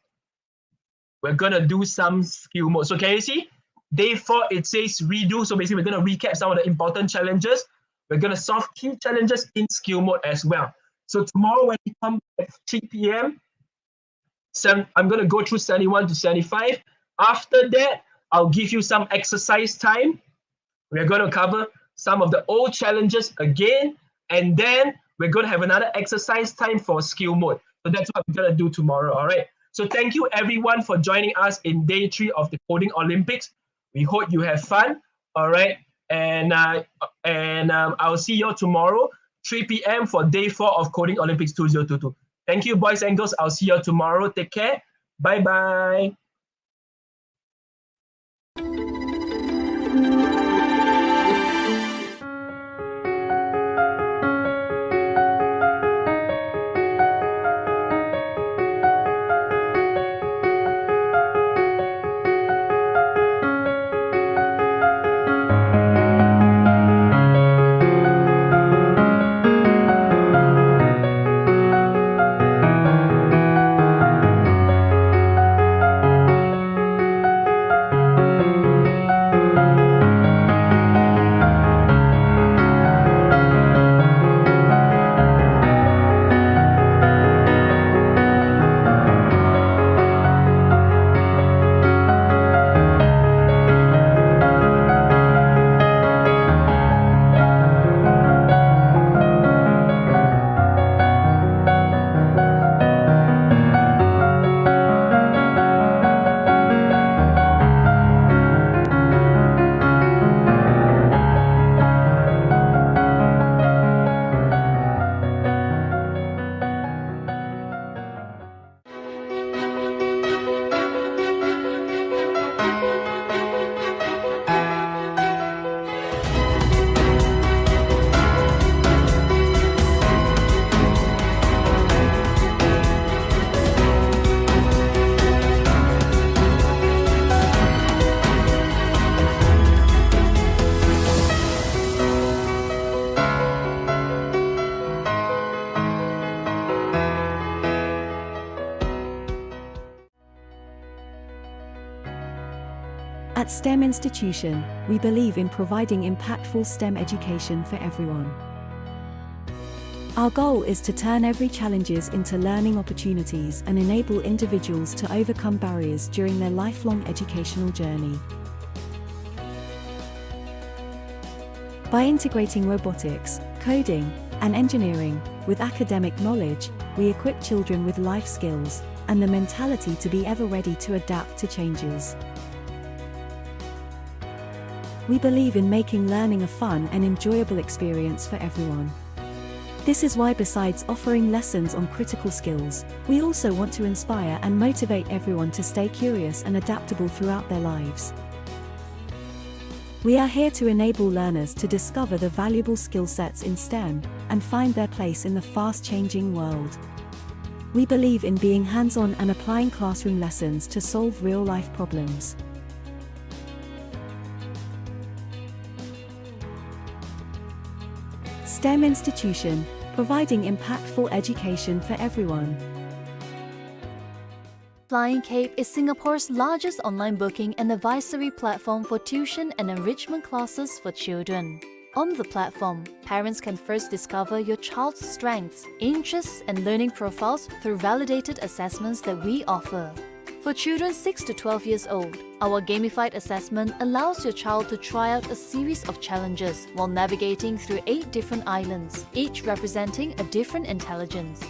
we're going to do some skill mode. So can you see? Day 4, it says redo. So basically, we're going to recap some of the important challenges. We're going to solve key challenges in skill mode as well. So tomorrow when we come at 3 p.m., I'm going to go through 71 to 75. After that, I'll give you some exercise time. We're going to cover some of the old challenges again, and then we're going to have another exercise time for skill mode. So that's what we're going to do tomorrow, all right? So thank you everyone for joining us in day 3 of the Coding Olympics. We hope you have fun, all right? And I'll see you tomorrow, 3 p.m. for day 4 of Coding Olympics 2022. Thank you, boys and girls. I'll see you tomorrow. Take care. Bye-bye. At STEM Institution, we believe in providing impactful STEM education for everyone. Our goal is to turn every challenges into learning opportunities and enable individuals to overcome barriers during their lifelong educational journey. By integrating robotics, coding, and engineering with academic knowledge, we equip children with life skills and the mentality to be ever ready to adapt to changes. We believe in making learning a fun and enjoyable experience for everyone. This is why, besides offering lessons on critical skills, we also want to inspire and motivate everyone to stay curious and adaptable throughout their lives. We are here to enable learners to discover the valuable skill sets in STEM and find their place in the fast-changing world. We believe in being hands-on and applying classroom lessons to solve real-life problems. STEM Institution, providing impactful education for everyone. FlyingCape is Singapore's largest online booking and advisory platform for tuition and enrichment classes for children. On the platform, parents can first discover your child's strengths, interests, and learning profiles through validated assessments that we offer. For children 6 to 12 years old, our gamified assessment allows your child to try out a series of challenges while navigating through 8 different islands, each representing a different intelligence.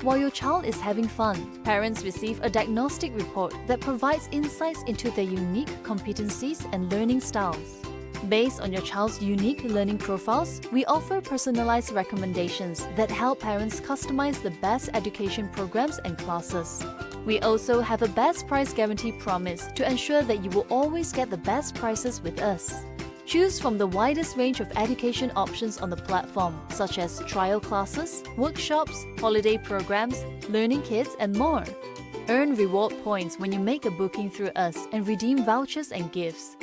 While your child is having fun, parents receive a diagnostic report that provides insights into their unique competencies and learning styles. Based on your child's unique learning profiles, we offer personalized recommendations that help parents customize the best education programs and classes. We also have a best price guarantee promise to ensure that you will always get the best prices with us. Choose from the widest range of education options on the platform, such as trial classes, workshops, holiday programs, learning kits, and more. Earn reward points when you make a booking through us and redeem vouchers and gifts.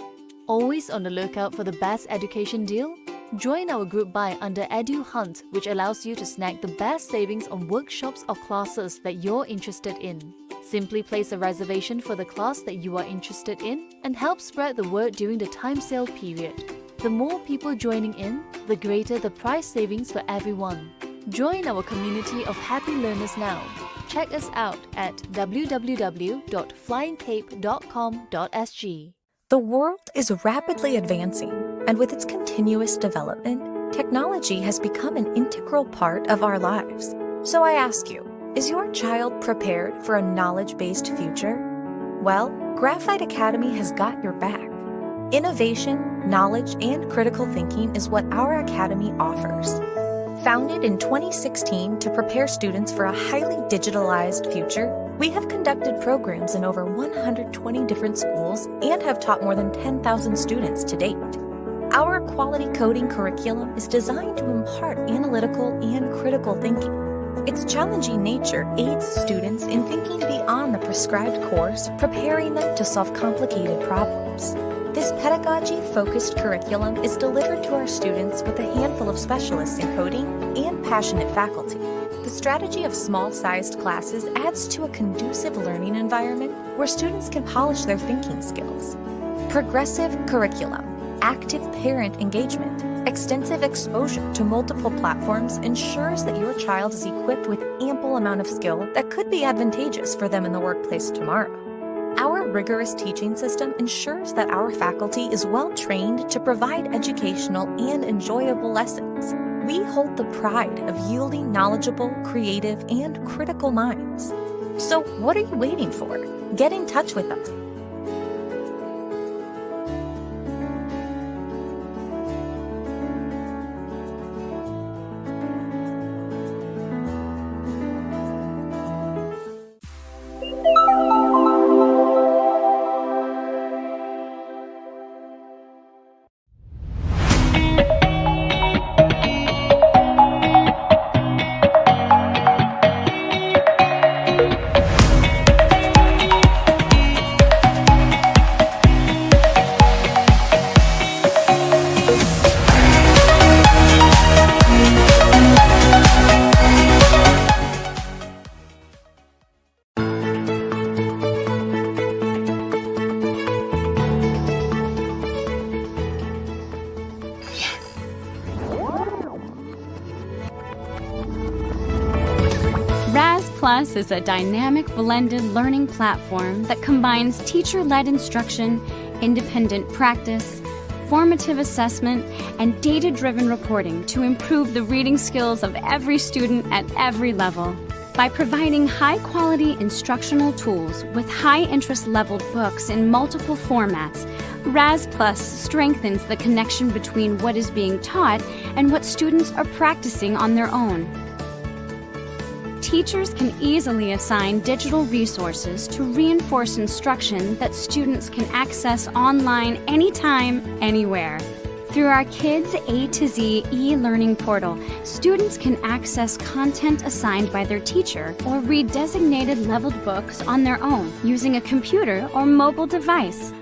Always on the lookout for the best education deal? Join our group buy under Edu Hunt, which allows you to snag the best savings on workshops or classes that you're interested in. Simply place a reservation for the class that you are interested in and help spread the word during the time sale period. The more people joining in, the greater the price savings for everyone. Join our community of happy learners now. Check us out at www.flyingcape.com.sg. The world is rapidly advancing, and with its continuous development, technology has become an integral part of our lives. So I ask you, is your child prepared for a knowledge-based future? Well, Graphite Academy has got your back. Innovation, knowledge, and critical thinking is what our academy offers. Founded in 2016 to prepare students for a highly digitalized future, we have conducted programs in over 120 different schools and have taught more than 10,000 students to date. Our quality coding curriculum is designed to impart analytical and critical thinking. Its challenging nature aids students in thinking beyond the prescribed course, preparing them to solve complicated problems. This pedagogy-focused curriculum is delivered to our students with a handful of specialists in coding and passionate faculty. The strategy of small-sized classes adds to a conducive learning environment where students can polish their thinking skills. Progressive curriculum, active parent engagement, extensive exposure to multiple platforms ensures that your child is equipped with ample amount of skill that could be advantageous for them in the workplace tomorrow. Our rigorous teaching system ensures that our faculty is well trained to provide educational and enjoyable lessons. We hold the pride of yielding knowledgeable, creative, and critical minds. So what are you waiting for? Get in touch with us. Plus is a dynamic blended learning platform that combines teacher-led instruction, independent practice, formative assessment, and data-driven reporting to improve the reading skills of every student at every level. By providing high-quality instructional tools with high-interest leveled books in multiple formats, RAS Plus strengthens the connection between what is being taught and what students are practicing on their own. Teachers can easily assign digital resources to reinforce instruction that students can access online anytime, anywhere. Through our Kids A to Z e-learning portal, students can access content assigned by their teacher or read designated leveled books on their own using a computer or mobile device.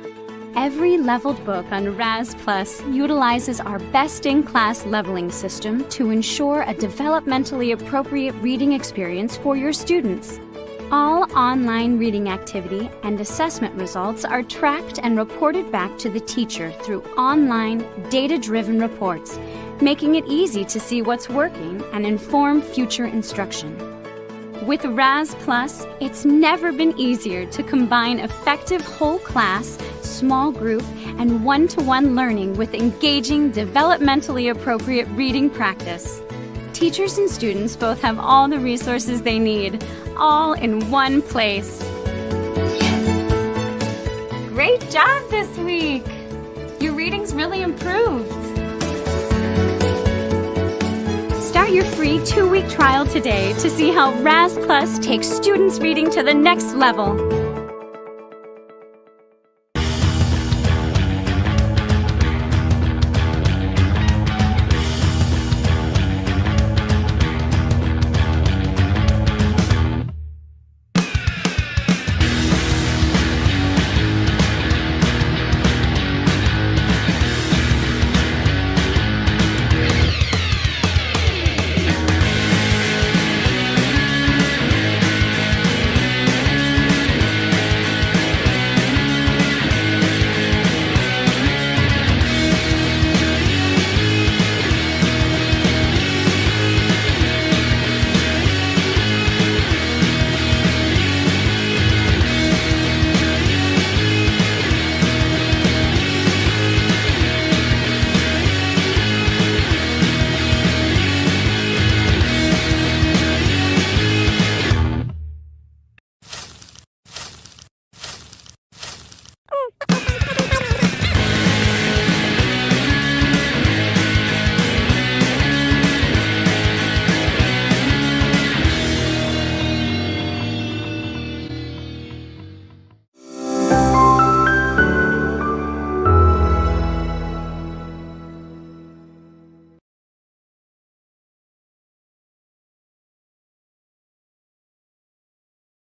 Every leveled book on RAS Plus utilizes our best-in-class leveling system to ensure a developmentally appropriate reading experience for your students. All online reading activity and assessment results are tracked and reported back to the teacher through online, data-driven reports, making it easy to see what's working and inform future instruction. With RAS Plus, it's never been easier to combine effective whole class, small group, and one-to-one learning with engaging, developmentally appropriate reading practice. Teachers and students both have all the resources they need, all in one place. Great job this week! Your reading's really improved. Start your free 2-week trial today to see how RAS Plus takes students' reading to the next level.